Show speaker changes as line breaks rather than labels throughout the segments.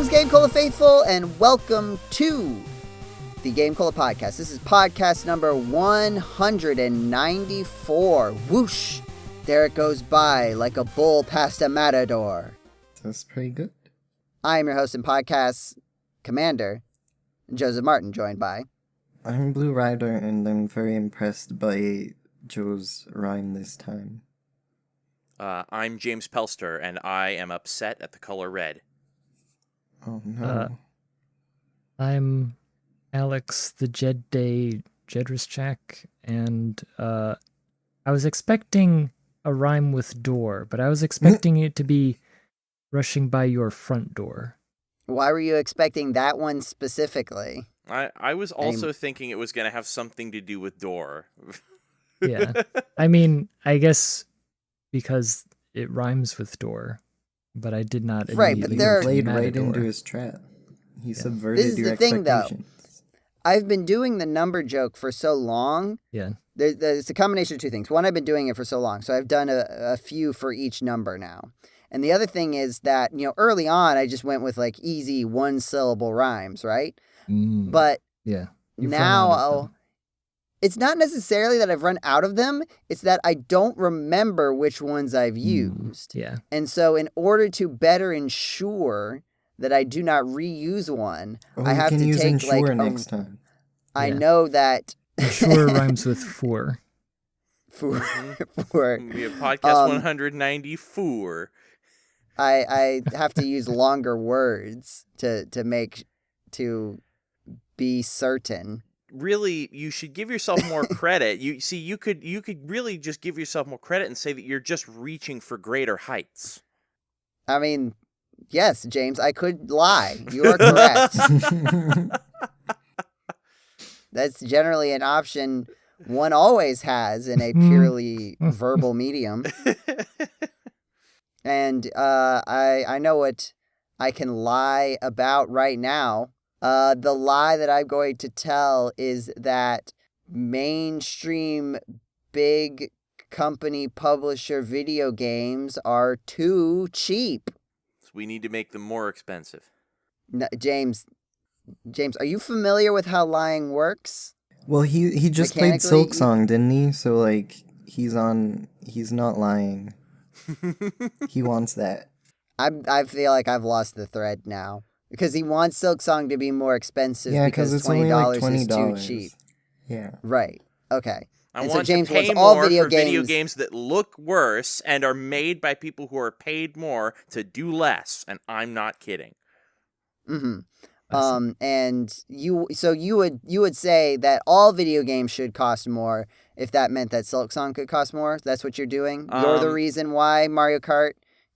Greetings, GameCola faithful, and welcome to the GameCola podcast. This is podcast number 194. Whoosh! There it goes by like a bull past a matador.
That's pretty good.
I am your host and podcast commander, Joseph Martin, joined by...
I'm Blu Ryder, and I'm very impressed by Joe's rhyme this time.
I'm James Pelster, and I am upset at the color red.
Oh, no.
I'm Alex the Jedraszczak, and I was expecting a rhyme with door, but I was expecting it to be rushing by your front door.
Why were you expecting that one specifically?
I was also thinking it was going to have something to do with door.
Yeah. I mean, I guess because it rhymes with door, but I did not
Right, but there
played right into his trap. He subverted
this is
your
the thing, though.
expectations.
I've been doing the number joke for so long.
Yeah.
It's a combination of two things. One, I've been doing it for so long, so I've done a few for each number now. And the other thing is that, early on, I just went with like easy one-syllable rhymes, right? But
yeah,
now it's not necessarily that I've run out of them. It's that I don't remember which ones I've used.
Yeah.
And so in order to better ensure that I do not reuse one, I have to
use
take
ensure
like
next time.
I know that
ensure rhymes with four.
For
We have podcast 194.
I have to use longer words to be certain.
Really, you should give yourself more credit. You could really just give yourself more credit and say that you're just reaching for greater heights.
I mean, yes, James, I could lie. You are correct. That's generally an option one always has in a purely verbal medium. And I know what I can lie about right now. The lie that I'm going to tell is that mainstream big company publisher video games are too cheap.
So we need to make them more expensive.
No, James, are you familiar with how lying works?
Well, he just played Silksong, didn't he? So, like, he's not lying. He wants that.
I feel like I've lost the thread now. Because he wants Silksong to be more expensive because
it's
$20,
only like $20
is too cheap.
Yeah.
Right. Okay.
I
and
want
so James
to pay
wants all
more
video
for
games.
video games that look worse and are made by people who are paid more to do less, and I'm not kidding.
Mm-hmm. And you would say that all video games should cost more if that meant that Silksong could cost more? That's what you're doing? You're the reason why Mario Kart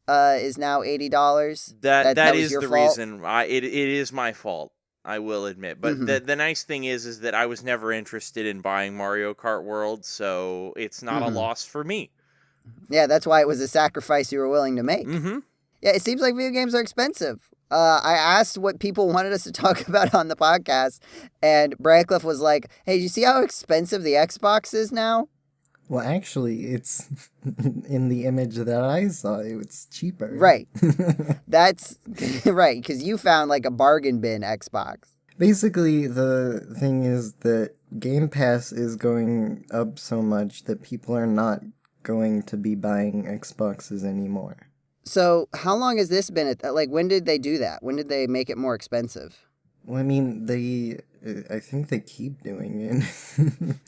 is now $80?
That is
your
the
fault?
reason. It is my fault, I will admit. But the nice thing is that I was never interested in buying Mario Kart World, so it's not a loss for me.
Yeah, that's why it was a sacrifice you were willing to make.
Mm-hmm.
Yeah, it seems like video games are expensive. I asked what people wanted us to talk about on the podcast, and Brancliff was like, hey, do you see how expensive the Xbox is now?
Well, actually, it's in the image that I saw, it's cheaper.
Right. That's right, because you found like a bargain bin Xbox.
Basically, the thing is that Game Pass is going up so much that people are not going to be buying Xboxes anymore.
So how long has this been? Like, when did they do that? When did they make it more expensive?
Well, I mean, I think they keep doing it.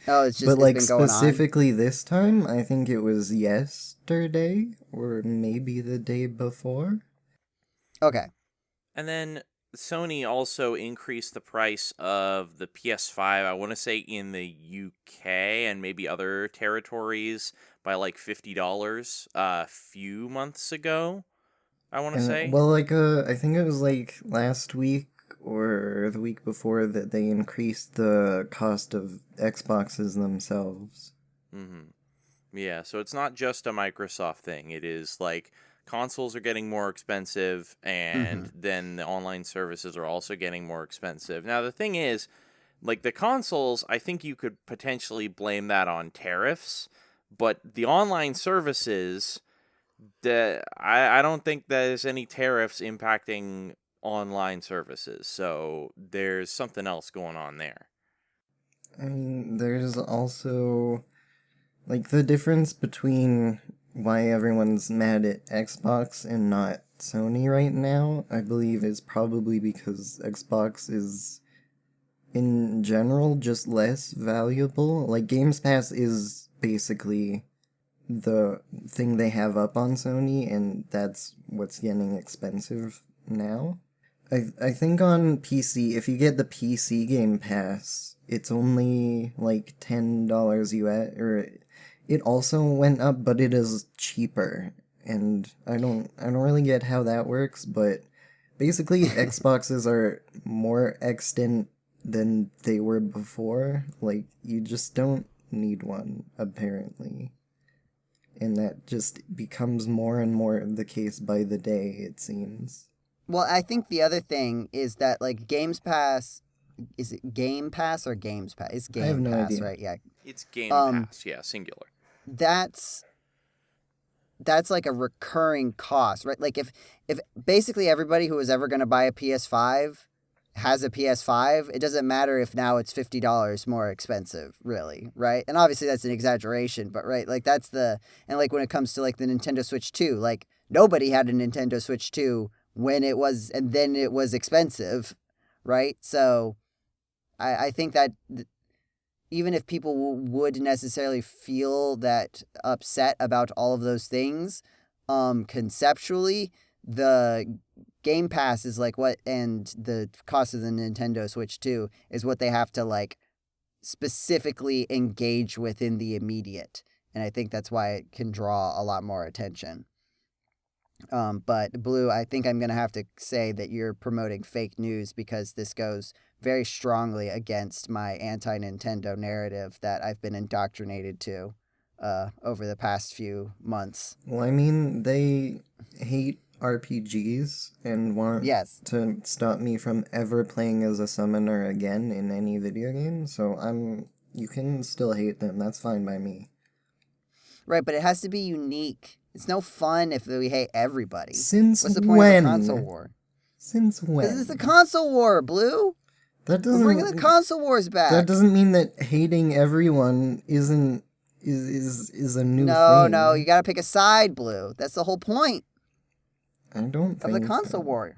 Oh, it's just
but like
been going
specifically this time, I think it was yesterday or maybe the day before.
Okay.
And then Sony also increased the price of the PS5, I want to say in the UK and maybe other territories by like $50 a few months ago, I want to say.
Well, like, I think it was like last week or the week before that they increased the cost of Xboxes themselves.
Mm-hmm. Yeah, so it's not just a Microsoft thing. It is like consoles are getting more expensive, and then the online services are also getting more expensive. Now, the thing is, like the consoles, I think you could potentially blame that on tariffs, but the online services, I don't think there's any tariffs impacting online services. So there's something else going on there.
I mean, there's also, like, the difference between why everyone's mad at Xbox and not Sony right now, I believe, is probably because Xbox is, in general, just less valuable. Like, Games Pass is basically the thing they have up on Sony, and that's what's getting expensive now. I think on PC, if you get the PC Game Pass, it's only like $10 US, or it also went up, but it is cheaper. And I don't really get how that works, but basically Xboxes are more extant than they were before. Like, you just don't need one, apparently. And that just becomes more and more the case by the day, it seems.
Well, I think the other thing is that, like, Games Pass, is it Game Pass or Games Pass? It's Game
I have no
Pass,
idea.
right? Yeah.
It's Game Pass, yeah, singular.
That's like a recurring cost, right? Like, if basically everybody who was ever going to buy a PS5 has a PS5, it doesn't matter if now it's $50 more expensive, really, right? And obviously that's an exaggeration, but right, like that's and like when it comes to like the Nintendo Switch 2, like nobody had a Nintendo Switch 2 when it was, and then it was expensive, right? So I think that even if people would necessarily feel that upset about all of those things, conceptually, the Game Pass is like what, and the cost of the Nintendo Switch 2 is what they have to like specifically engage with in the immediate. And I think that's why it can draw a lot more attention. But Blue, I think I'm going to have to say that you're promoting fake news, because this goes very strongly against my anti-Nintendo narrative that I've been indoctrinated to over the past few months.
Well, I mean, they hate RPGs and want to stop me from ever playing as a summoner again in any video game, so you can still hate them, that's fine by me.
Right, but it has to be unique. It's no fun if we hate everybody.
Since
What's the point
when?
of a console war?
Since when?
Because it's a console war, Blue.
That doesn't,
We're bringing the console wars back.
That doesn't mean that hating everyone is a new thing.
No, you gotta pick a side, Blue. That's the whole point.
I don't think
of the console
so.
war.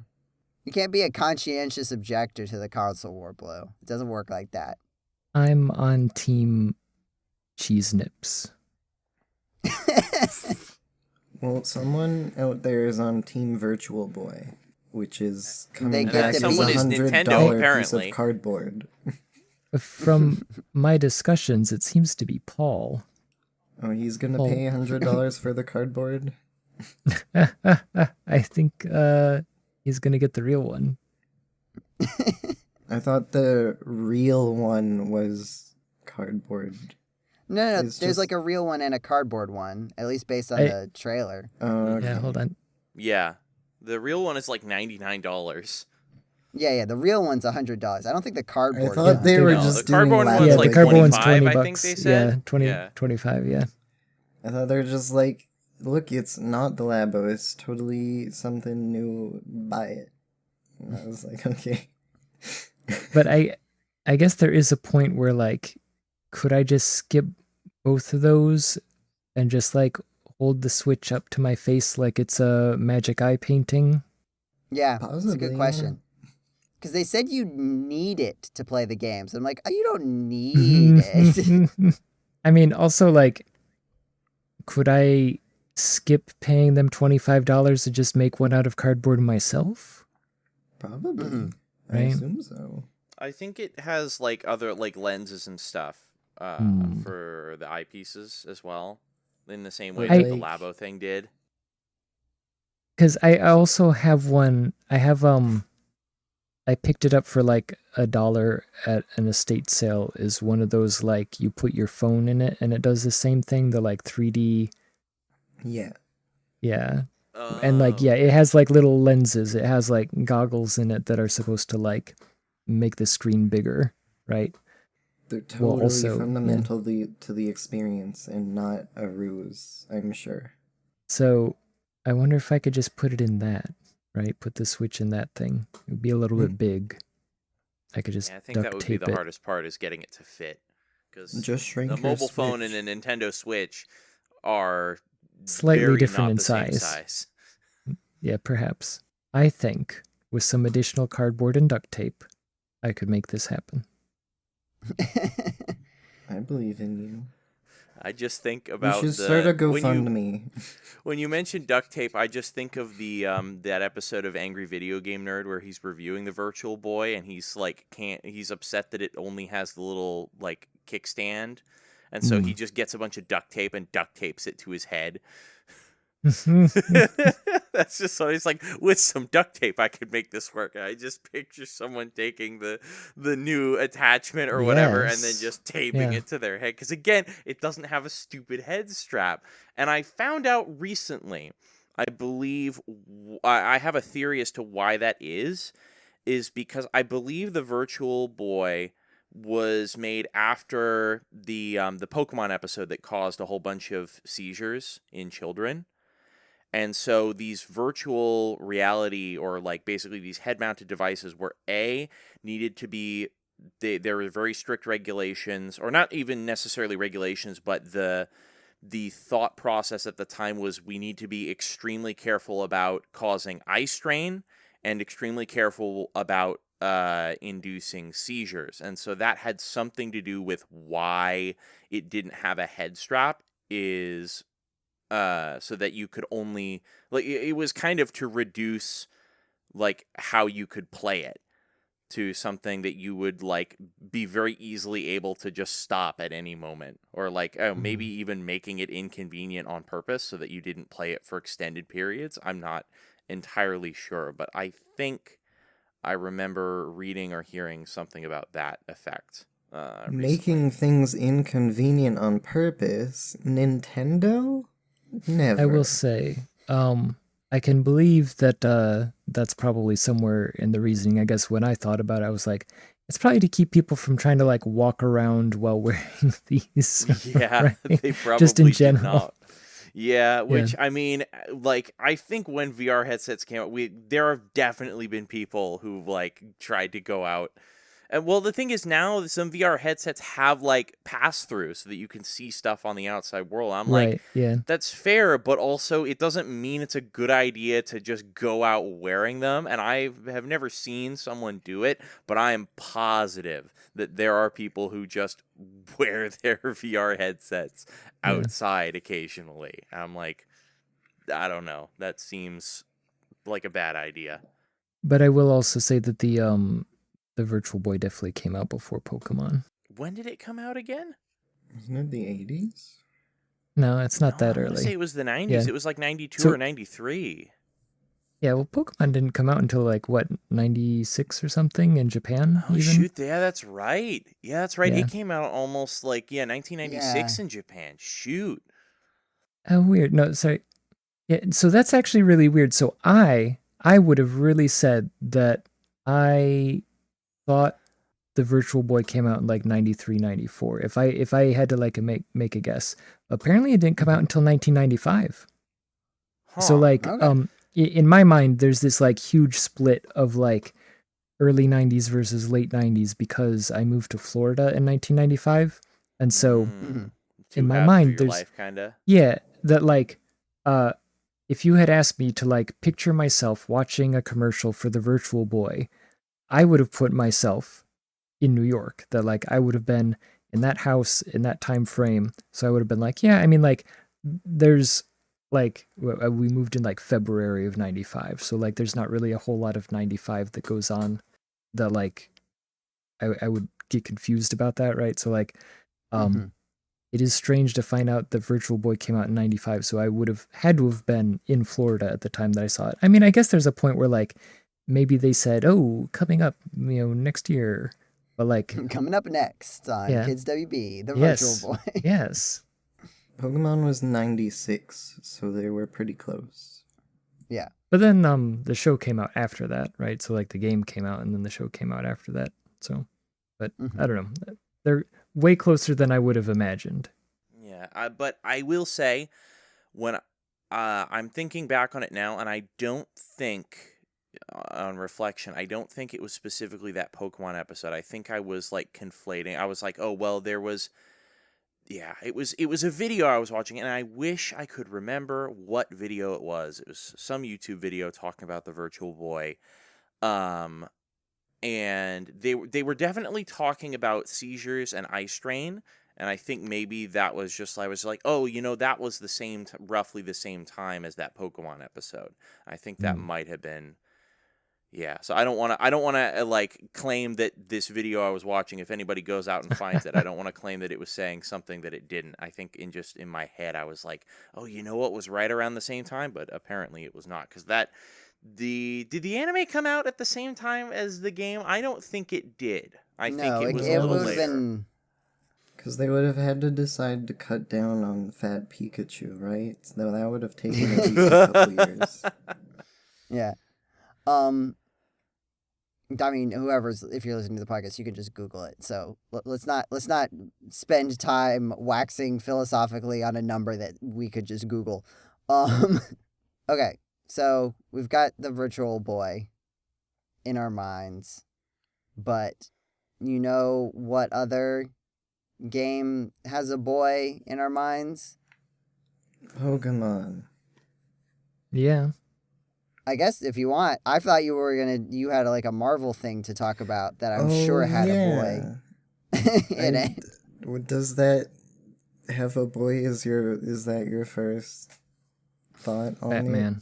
You can't be a conscientious objector to the console war, Blue. It doesn't work like that.
I'm on team cheese nips.
Well, someone out there is on Team Virtual Boy, which is coming
get
back
to
as
be-
$100
Nintendo,
piece
apparently.
of cardboard.
From my discussions, it seems to be Paul.
Oh, he's gonna pay $100 for the cardboard?
I think he's gonna get the real one.
I thought the real one was cardboard.
No,
It's
there's
just-
like a real one and a cardboard one, at least based on the trailer.
Okay.
Yeah, hold on.
Yeah. The real one is like $99.
Yeah, the real one's $100. I don't think the cardboard.
I thought they were
No,
just
the cardboard
doing
one's
Yeah,
like
the cardboard one's
25,
20
I think
bucks.
they said.
Yeah, 20,
Yeah.
25, yeah.
I thought they were just like, look, it's not the Labo, it's totally something new, buy it. And I was like, okay.
But I guess there is a point where, like, could I just skip both of those and just, like, hold the Switch up to my face like it's a magic eye painting?
Yeah, that's a
Possibly,
good
yeah.
question. Because they said you need it to play the games. I'm like, oh, you don't need it.
I mean, also, like, could I skip paying them $25 to just make one out of cardboard myself?
Probably.
Mhm.
I
Right.
assume so.
I think it has like other like lenses and stuff for the eyepieces as well, in the same way
I-
that the Labo thing did.
Because I also have one. I picked it up for like $1 at an estate sale. Is one of those, like, you put your phone in it and it does the same thing. The like 3D.
Yeah.
Yeah. And like, yeah, it has like little lenses. It has like goggles in it that are supposed to like make the screen bigger, right?
They're
Well,
totally
also, yeah.
fundamental to the experience and not a ruse, I'm sure.
So I wonder if I could just put it in that. right? Put the Switch in that thing. It would be a little bit big. I could just
Yeah, I think that
duct
would be
tape
the
it.
hardest part is getting it to fit. Because
Just shrink
the
your
mobile phone and
Switch.
a Nintendo Switch are
Slightly
very
different
not
in
the same
size.
size.
Yeah, perhaps. I think with some additional cardboard and duct tape, I could make this happen.
I believe in you.
I just think
We
about
should start a
when
GoFundMe.
you mention duct tape, I just think of the that episode of Angry Video Game Nerd where he's reviewing the Virtual Boy and he's like he's upset that it only has the little like kickstand, and so he just gets a bunch of duct tape and duct tapes it to his head. That's just so it's like with some duct tape I could make this work. I just picture someone taking the new attachment or whatever and then
Yes.
just taping
Yeah.
it to their head, because again it doesn't have a stupid head strap. And I found out recently, I believe I have a theory as to why that is because I believe the Virtual Boy was made after the Pokemon episode that caused a whole bunch of seizures in children. And so these virtual reality, or like basically these head-mounted devices, were needed to be, there were very strict regulations, or not even necessarily regulations, but the thought process at the time was we need to be extremely careful about causing eye strain and extremely careful about inducing seizures. And so that had something to do with why it didn't have a head strap, is so that you could only, like, it was kind of to reduce like how you could play it to something that you would like be very easily able to just stop at any moment, or like maybe even making it inconvenient on purpose so that you didn't play it for extended periods. I'm not entirely sure, but I think I remember reading or hearing something about that effect recently.
Making things inconvenient on purpose? Nintendo? Never.
I will say, I can believe that that's probably somewhere in the reasoning. I guess when I thought about it, I was like, it's probably to keep people from trying to like walk around while wearing these.
Yeah,
right?
they probably
Just in
did
general.
not. Yeah, which I mean, like, I think when VR headsets came out, there have definitely been people who like tried to go out. And well, the thing is now some VR headsets have like pass through so that you can see stuff on the outside world. I'm like,
Right, yeah.
that's fair, but also it doesn't mean it's a good idea to just go out wearing them. And I have never seen someone do it, but I am positive that there are people who just wear their VR headsets outside occasionally. I'm like, I don't know. That seems like a bad idea.
But I will also say that the Virtual Boy definitely came out before Pokemon.
When did it come out again?
Isn't it the 80s?
No, it's not that
I want to say
early.
it was the 90s.
Yeah.
It was like 92
So-
or 93.
Yeah, well, Pokemon didn't come out until like what, 96 or something in Japan.
Oh,
even?
shoot. Yeah, that's right. Yeah, that's right.
Yeah.
It came out almost like, 1996
Yeah.
in Japan. Shoot.
Oh, weird. No, sorry. Yeah, so that's actually really weird. So I would have really said that I thought the Virtual Boy came out in like 93, 94. If I had to like make a guess. Apparently it didn't come out until 1995. So
Huh.
like
Okay.
in my mind there's this like huge split of like early 90s versus late 90s because I moved to Florida in 1995. And so
Mhm.
Two
in my
halves of
mind
your
there's
life, kind of.
yeah, that like if you had asked me to like picture myself watching a commercial for the Virtual Boy, I would have put myself in New York. That like I would have been in that house in that time frame. So I would have been like, yeah, I mean like there's like we moved in like February of 95. So like there's not really a whole lot of 95 that goes on that like I would get confused about that, right? So like
Mhm.
it is strange to find out that Virtual Boy came out in 95, so I would have had to have been in Florida at the time that I saw it. I mean, I guess there's a point where like maybe they said, "Oh, coming up, next year." But like
Coming up next on
Yeah.
Kids WB, the
yes.
Virtual Boy.
Yes.
Pokemon was 96, so they were pretty close.
Yeah.
But then the show came out after that, right? So like the game came out and then the show came out after that. So but I don't know. They're way closer than I would have imagined.
Yeah, but I will say, when I'm thinking back on it now, and I don't think on reflection, I don't think it was specifically that Pokemon episode. I think I was like conflating. I was like, oh well, there was. Yeah, it was a video I was watching, and I wish I could remember what video it was. It was some YouTube video talking about the Virtual Boy, and they were definitely talking about seizures and eye strain, and I think maybe that was just I was like, oh, that was the same roughly the same time as that Pokemon episode. I think that might have been. Yeah, so I don't want to like claim that this video I was watching, if anybody goes out and finds it, I don't want to claim that it was saying something that it didn't. I think in my head I was like, "Oh, you know what was right around the same time?" But apparently it was not, cuz did the anime come out at the same time as the game? I don't think it did. I think it was a little
would have
later.
been
Because they would have had to decide to cut down on Fat Pikachu, right? So that would have taken at least a couple years.
Yeah. I mean, if you're listening to the podcast, you can just Google it. So let's not spend time waxing philosophically on a number that we could just Google. Okay, so we've got the Virtual Boy in our minds, but what other game has a boy in our minds?
Pokemon.
Yeah.
I guess if you want, I thought you had like a Marvel thing to talk about that I'm sure had a boy in it.
Does that have a boy? Is that your first thought on
Batman.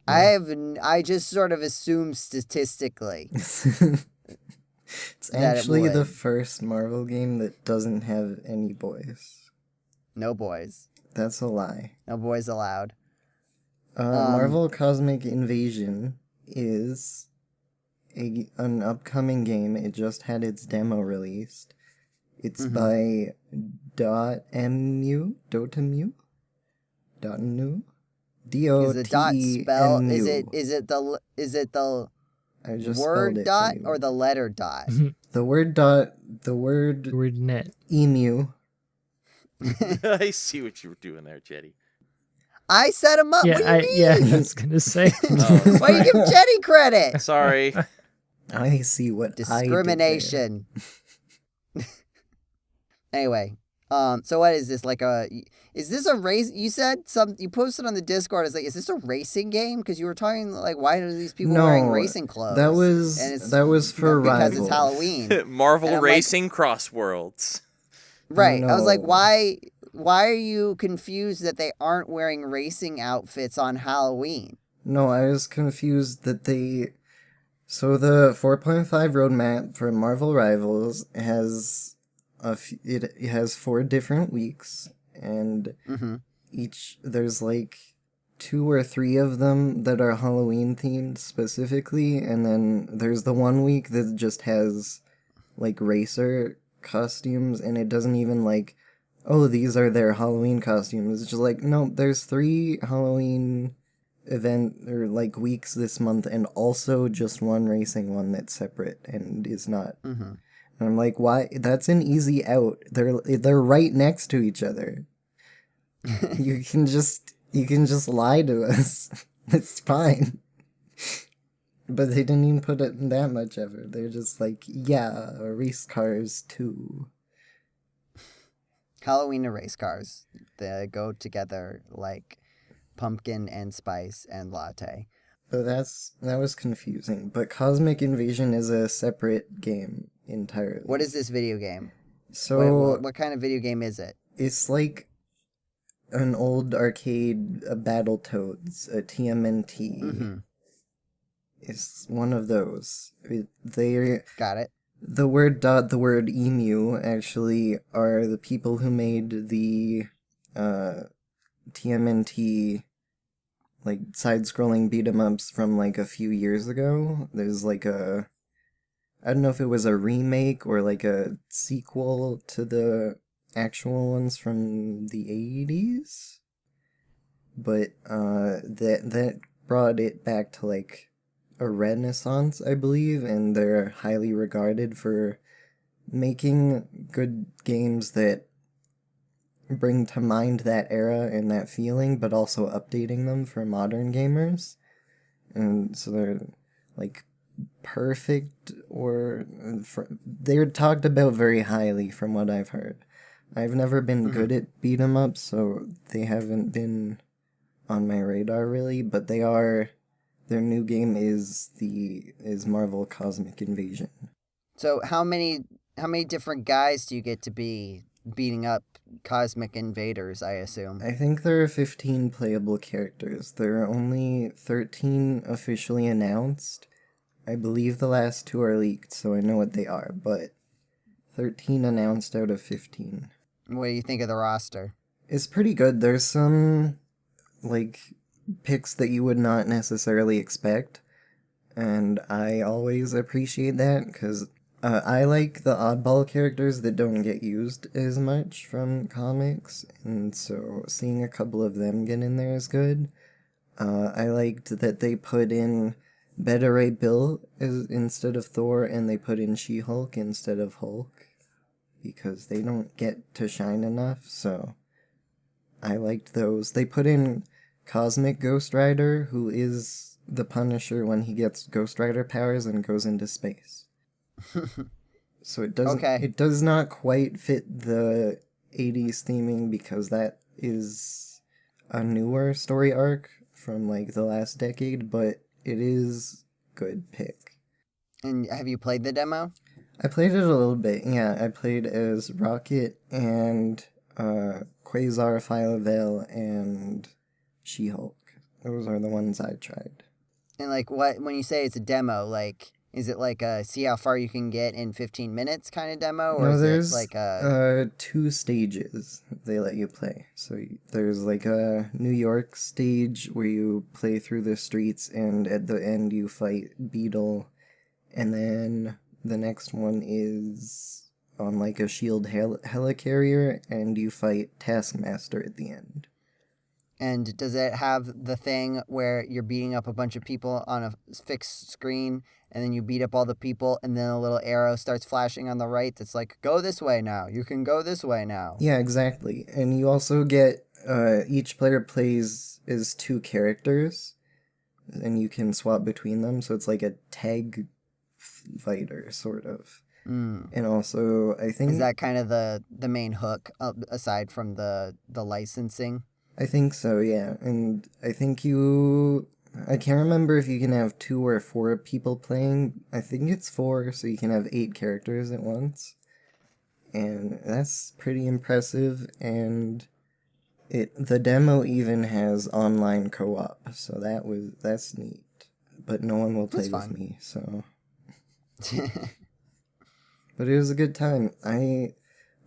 I just sort of assume statistically.
It's actually the
would.
first Marvel game that doesn't have any boys.
No boys.
That's a lie.
No boys allowed.
Marvel Cosmic Invasion is an upcoming game. It just had its demo released. It's by Dotemu? Dotemu?
Is the dot spell?
DOTEMU.
Is it the
I just
word
spelled it
dot
for you.
or the letter dot?
The word dot, the word
Word net.
emu.
I see what you were doing there, Jetty.
I set him up.
Yeah,
What do you
I
mean?
was gonna say.
Oh,
Why you give Jetty credit?
sorry.
I see what
Discrimination. Anyway, so what is this is this a race? You said you posted on the Discord. It's like, is this a racing game? Because you were talking like, why are these people wearing racing clothes?
That was for
because
Rivals.
it's Halloween.
Marvel
And
Racing Cross Worlds.
Right. I was like,
No.
why are you confused that they aren't wearing racing outfits on Halloween?
No, I was confused that they... So the 4.5 roadmap for Marvel Rivals has it has 4 different weeks, and there's like 2 or 3 of them that are Halloween themed specifically, and then there's the 1 week that just has like racer costumes, and it doesn't even like, oh, these are their Halloween costumes. It's just like, no, there's 3 Halloween event or like weeks this month, and also just 1 racing one that's separate and is not. And I'm like, why? That's an easy out. They're right next to each other. You can just lie to us. It's fine. But they didn't even put it in that much effort. They're just like, yeah, race cars too.
Halloween and race cars. They go together like pumpkin and spice and latte.
But that was confusing. But Cosmic Invasion is a separate game entirely.
What is this video game?
So
what kind of video game is it?
it's like an old arcade Battletoads, a TMNT. It's one of those.
Got it.
The word dot, the word emu actually are the people who made the TMNT like side-scrolling beat-em-ups from like a few years ago. There's like I don't know if it was a remake or like a sequel to the actual ones from the 80s. But that brought it back to like a renaissance, I believe, and they're highly regarded for making good games that bring to mind that era and that feeling, but also updating them for modern gamers. And so they're like perfect or they're talked about very highly from what I've heard. I've never been good at beat 'em ups, so they haven't been on my radar really, but their new game is Marvel Cosmic Invasion.
So how many different guys do you get to be beating up cosmic invaders, I assume?
I think there are 15 playable characters. There are only 13 officially announced. I believe the last 2 are leaked, so I know what they are, but 13 announced out of 15.
What do you think of the roster?
It's pretty good. There's some, like, picks that you would not necessarily expect, and I always appreciate that, because I like the oddball characters that don't get used as much from comics, and so seeing a couple of them get in there is good. I liked that they put in Beta Ray Bill instead of Thor, and they put in She-Hulk instead of Hulk, because they don't get to shine enough, so I liked those. They put in Cosmic Ghost Rider, who is the Punisher when he gets Ghost Rider powers and goes into space. So it doesn't.
Okay.
It does not quite fit the 80s theming because that is a newer story arc from like the last decade, but it is good pick.
And have you played the demo?
I played it a little bit. Yeah, I played as Rocket and Quasar, Phyla-Vell, and She-Hulk. Those are the ones I tried.
And like what when you say it's a demo, like is it like a see how far you can get in 15 minutes kind of demo, or
No,
is
there's
it like a
2 stages they let you play. So there's like a New York stage where you play through the streets, and at the end you fight Beetle, and then the next one is on like a shield helicarrier, and you fight Taskmaster at the end.
And does it have the thing where you're beating up a bunch of people on a fixed screen, and then you beat up all the people, and then a little arrow starts flashing on the right that's like, go this way now. You can go this way now.
Yeah, exactly. And you also get, each player plays as 2 characters, and you can swap between them, so it's like a tag fighter, sort of. And also, I think...
Is that kind of the main hook, aside from the licensing?
I think so, yeah. And I think I can't remember if you can have 2 or 4 people playing. I think it's 4, so you can have 8 characters at once. And that's pretty impressive, and the demo even has online co-op, so that's neat. But no one will play with me, so... But it was a good time. I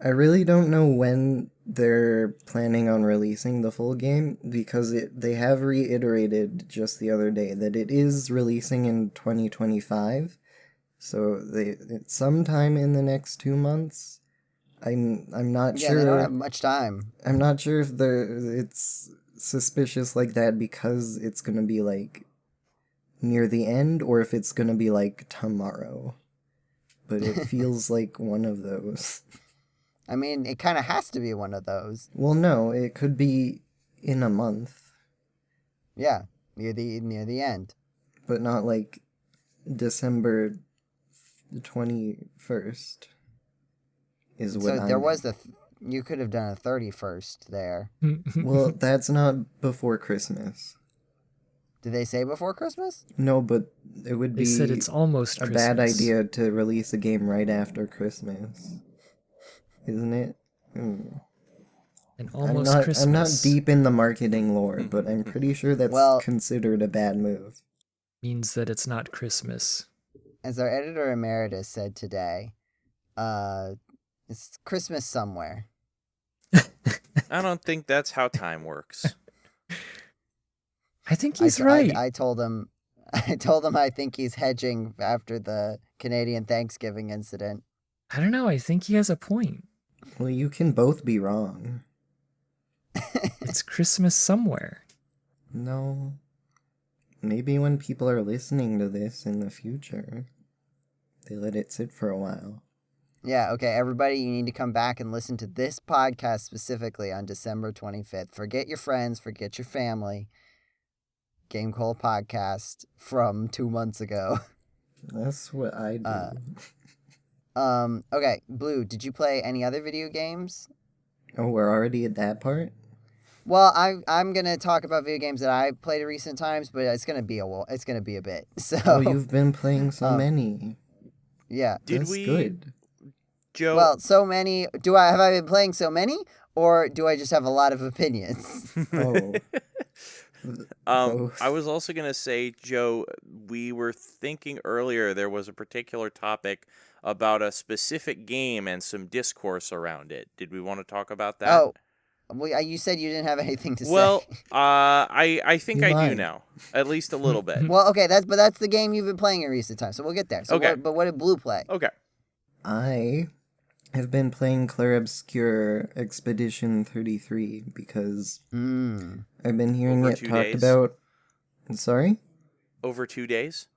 really don't know when they're planning on releasing the full game, because they have reiterated just the other day that it is releasing in 2025. So it's sometime in the next 2 months. I'm not sure.
Yeah, they don't have much time.
I'm not sure if it's suspicious like that because it's gonna be like near the end, or if it's gonna be like tomorrow. But it feels like one of those.
I mean, it kind of has to be one of those.
Well, no, it could be in a month.
Yeah, near the end.
But not like December 21st is what
So there was you could have done a 31st there.
Well, that's not before Christmas.
Did they say before Christmas?
No, but it would be
They said it's almost
a
Christmas.
bad idea to release a game right after Christmas. Isn't it?
And almost Christmas.
I'm not deep in the marketing lore, but I'm pretty sure that's considered a bad move.
Means that it's not Christmas.
As our editor emeritus said today, it's Christmas somewhere.
I don't think that's how time works.
I think he's right.
I told him I think he's hedging after the Canadian Thanksgiving incident.
I don't know. I think he has a point.
Well, you can both be wrong.
It's Christmas somewhere.
No. Maybe when people are listening to this in the future, they let it sit for a while.
Yeah, okay, everybody, you need to come back and listen to this podcast specifically on December 25th. Forget your friends, forget your family. GameCola podcast from 2 months ago.
That's what I do.
Okay, Blue, did you play any other video games?
Oh, we're already at that part?
Well, I'm gonna talk about video games that I played in recent times, but it's gonna be a bit. So.
Oh, you've been playing so many.
Yeah.
That's good.
Joe?
Well, so many. Have I been playing so many, or do I just have a lot of opinions?
Oh.
I was also going to say, Joe, we were thinking earlier there was a particular topic about a specific game and some discourse around it. Did we want to talk about that?
Oh, well, you said you didn't have anything to
Well,
say.
I think
You
I do
lied.
now, at least a little bit.
Well, okay, that's the game you've been playing in recent times, so we'll get there. So
Okay.
what did Blue play?
Okay.
I have been playing Clair Obscur Expedition 33 because I've been hearing
Over
it
2
talked
days?
about. Sorry?
Over 2 days?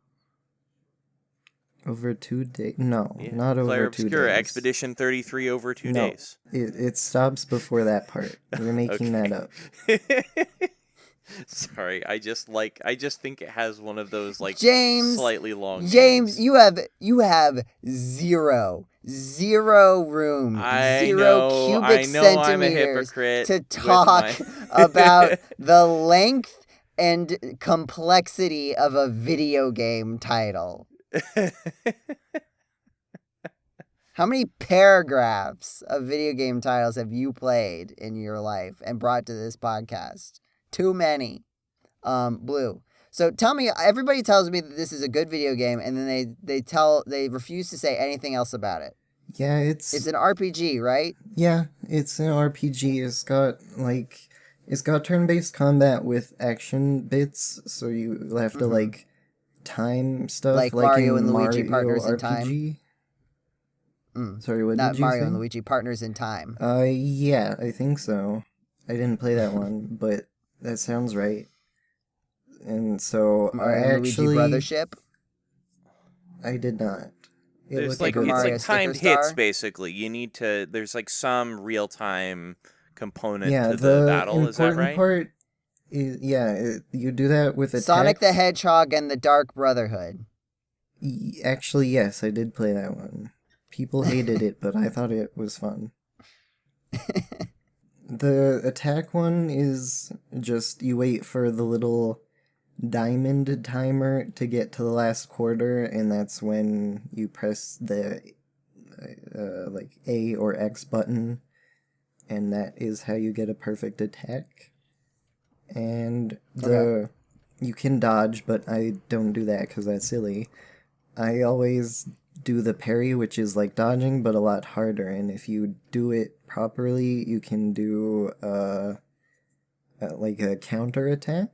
Over 2 days? No,
Yeah.
not over
Clair
2
Obscur,
days.
Expedition 33 over 2
No.
days.
It stops before that part. You're making that up.
Sorry, I just think it has one of those like
James,
slightly long
James,
names.
you have zero room,
I
zero
know
cubic
I'm a
centimeters
hypocrite
to
with
talk
my-
about the length and complexity of a video game title. How many paragraphs of video game titles have you played in your life and brought to this podcast? Too many. Blue. So tell me, everybody tells me that this is a good video game, and then they refuse to say anything else about it.
Yeah,
It's an RPG, right?
Yeah, it's an RPG. It's got turn-based combat with action bits, so you have to time stuff
Like
like
Mario
in
and Luigi
Mario
Partners in
RPG.
Time?
Sorry, what
Not
did you
Mario
say?
and Luigi Partners in Time.
Yeah, I think so. I didn't play that one, but that sounds right. And so
Mario
I
and Luigi
actually
Brothership.
I did not. It
There's
looked
like
good.
it's
Mario
like
Sticker
timed
Star?
hits basically. You need to there's like some real time component
Yeah,
to the battle,
important
is that right?
part is you do that with attacks.
Sonic the Hedgehog and the Dark Brotherhood.
Actually, yes, I did play that one. People hated it, but I thought it was fun. The attack one is just you wait for the little diamond timer to get to the last quarter, and that's when you press the A or X button, and that is how you get a perfect attack. And you can dodge, but I don't do that because that's silly. I always do the parry, which is like dodging, but a lot harder. And if you do it properly, you can do like a counter attack.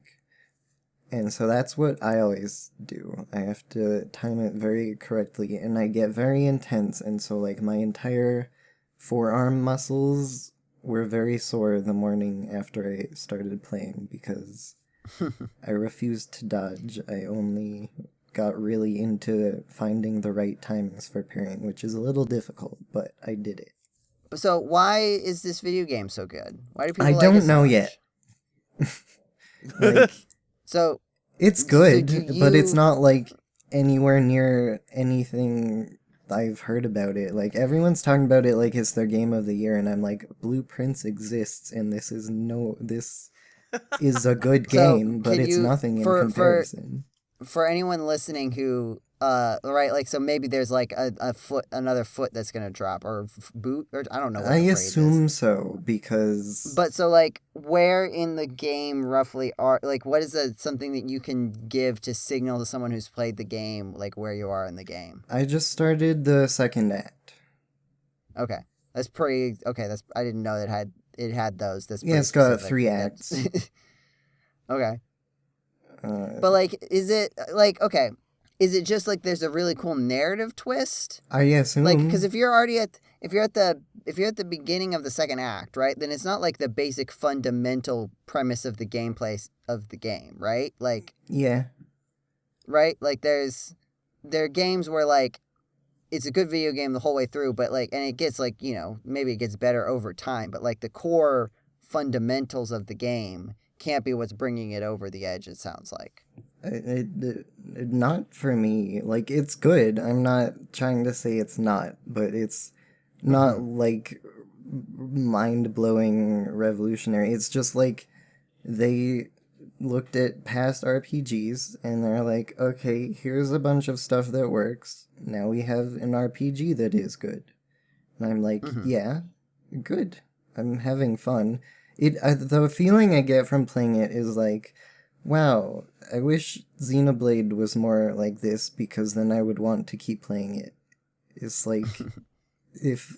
And so that's what I always do. I have to time it very correctly, and I get very intense. And so like my entire forearm muscles were very sore the morning after I started playing because I refused to dodge. I only got really into finding the right timings for parrying, which is a little difficult, but I did it.
So why is this video game so good? Why do people
I
like
don't
it so
know
much?
yet. Like,
So
it's
So
good,
do
but it's
you-
not like anywhere near anything I've heard about it. Like everyone's talking about it like it's their game of the year, and I'm like, Blueprints exists, and this is a good
So,
game, but
can
it's
you-
nothing in
for-
comparison.
for anyone listening who right, like, so maybe there's like another foot that's gonna drop, or boot, or I don't know what
I
the phrase is.
assume so because
But so like, where in the game roughly are, like, what is something that you can give to signal to someone who's played the game, like where you are in the game?
I just started the second act.
Okay, that's pretty. Okay, I didn't know that it had those. That's
Yeah,
pretty
it's got
specific.
3
That's-
acts.
Okay. But like, is it like, okay, is it just like there's a really cool narrative twist?
I assume.
Like, because if you're at the beginning of the second act, right, then it's not like the basic fundamental premise of the gameplay of the game, right? Like,
yeah,
right, like there are games where like it's a good video game the whole way through, but like, and it gets like, maybe it gets better over time, but like the core fundamentals of the game can't be what's bringing it over the edge, it sounds like.
Not for me. Like, it's good. I'm not trying to say it's not, but it's not like mind-blowing revolutionary. It's just like they looked at past RPGs and they're like, okay, here's a bunch of stuff that works. Now we have an RPG that is good. And I'm like, yeah, good. I'm having fun. The feeling I get from playing it is like, wow, I wish Xenoblade was more like this because then I would want to keep playing it. It's like, if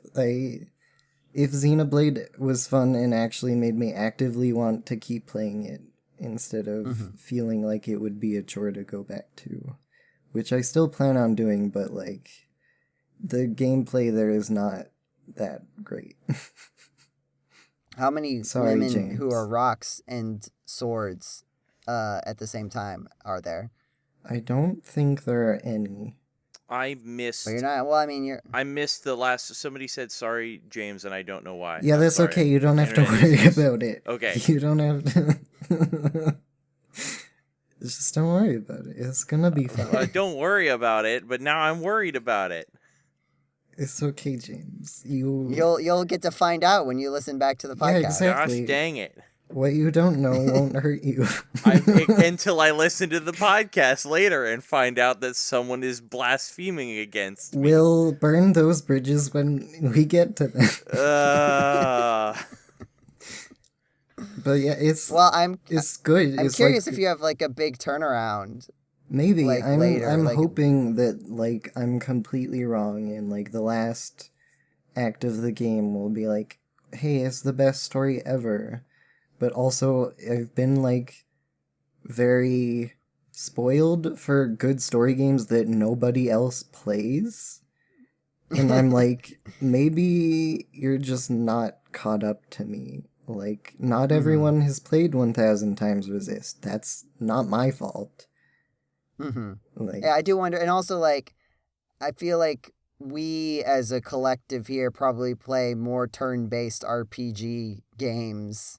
Xenoblade was fun and actually made me actively want to keep playing it instead of feeling like it would be a chore to go back to, which I still plan on doing, but like, the gameplay there is not that great.
How many women
James.
who are rocks and swords at the same time are there?
I don't think there are any.
I missed.
But you're not. Well, I mean, you're.
I missed the last. Somebody said sorry, James, and I don't know why.
Yeah,
I'm
that's
sorry.
okay. You don't have to
Internet
worry
issues.
about it.
Okay.
You don't have to. Just don't worry about it. It's gonna be fine.
Don't worry about it, but now I'm worried about it.
It's okay, James.
You'll get to find out when you listen back to the podcast.
Yeah, exactly.
Gosh dang it.
What you don't know won't hurt you.
Until I listen to the podcast later and find out that someone is blaspheming against me.
We'll burn those bridges when we get to them. But yeah, it's good.
I'm
It's
curious
like,
if you have like a big turnaround.
maybe
like,
I'm
later, like-
hoping that like I'm completely wrong and like the last act of the game will be like, hey, it's the best story ever. But also I've been like very spoiled for good story games that nobody else plays. And I'm like, maybe you're just not caught up to me. Like, not everyone has played 1000 times Resist. That's not my fault. Like,
Yeah, I do wonder, and also like, I feel like we as a collective here probably play more turn-based RPG games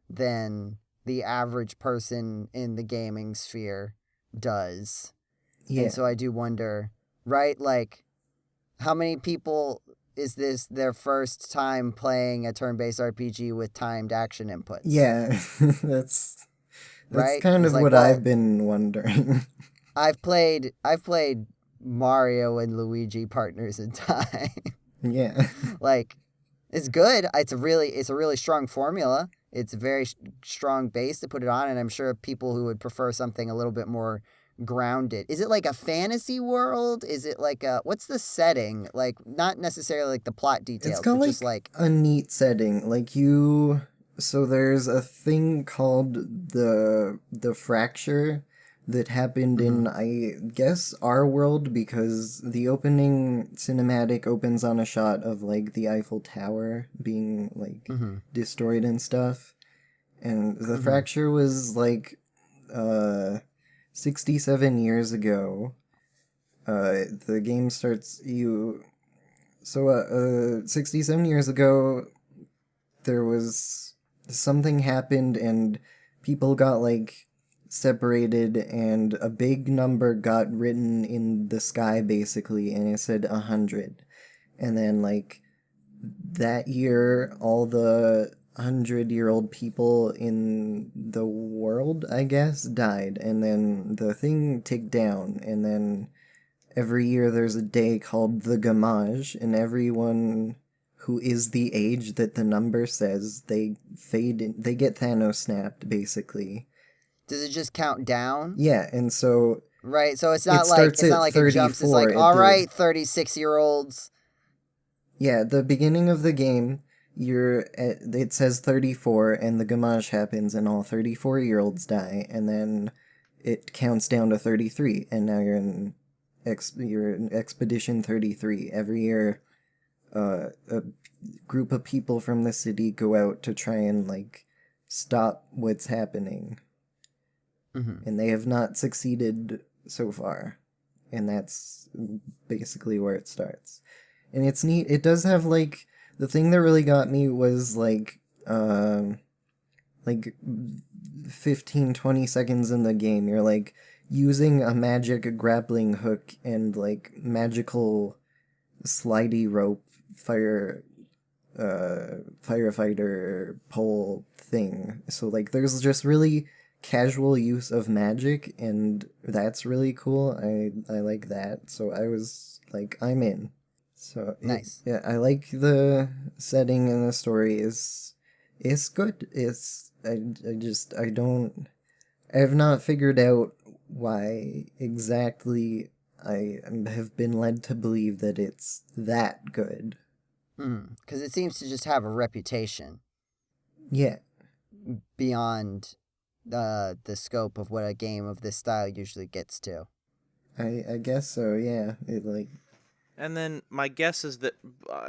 than the average person in the gaming sphere does.
yeah.
And so I do wonder, right? Like, how many people is this their first time playing a turn-based RPG with timed action inputs?
Yeah, that's
Right?
kind
It's
of
like,
what
well,
I've been wondering.
I've played Mario and Luigi Partners in Time.
Yeah.
Like, it's good. It's a really strong formula. It's a very strong base to put it on, and I'm sure people who would prefer something a little bit more grounded. Is it like a fantasy world? Is it like what's the setting? Like, not necessarily like the plot details,
It's got
but
like,
just like
a neat setting. Like so there's a thing called the fracture that happened in, I guess, our world, because the opening cinematic opens on a shot of like the Eiffel Tower being like destroyed and stuff. And the fracture was like 67 years ago. The game starts 67 years ago, there was something happened and people got like separated and a big number got written in the sky basically, and it said 100. And then like that year, all the 100-year-old people in the world, I guess, died, and then the thing ticked down, and then every year there's a day called the Gamage, and everyone who is the age that the number says, they fade in, they get Thanos snapped, basically.
does it just count down?
Yeah, and so
Right, so it's
It
not like
starts
it
at
jumps. It's
34
like,
at
all
the-
right, 36-year-olds.
yeah, the beginning of the game, it says 34, and the Gamage happens, and all 34-year-olds die, and then it counts down to 33, and now you're in Expedition 33. Every year, a group of people from the city go out to try and, like, stop what's happening. And they have not succeeded so far. And that's basically where it starts. And it's neat. It does have, like, the thing that really got me was, like like 15, 20 seconds in the game, you're like using a magic grappling hook and like magical slidey rope firefighter pole thing. So like there's just really casual use of magic, and that's really cool. I like that. So I was like, I'm in. So
Nice.
Yeah, I like the setting, and the story is good. I have not figured out why exactly I have been led to believe that it's that good.
Because it seems to just have a reputation
Yeah.
beyond the scope of what a game of this style usually gets to.
I guess so, yeah. It like
And then my guess is that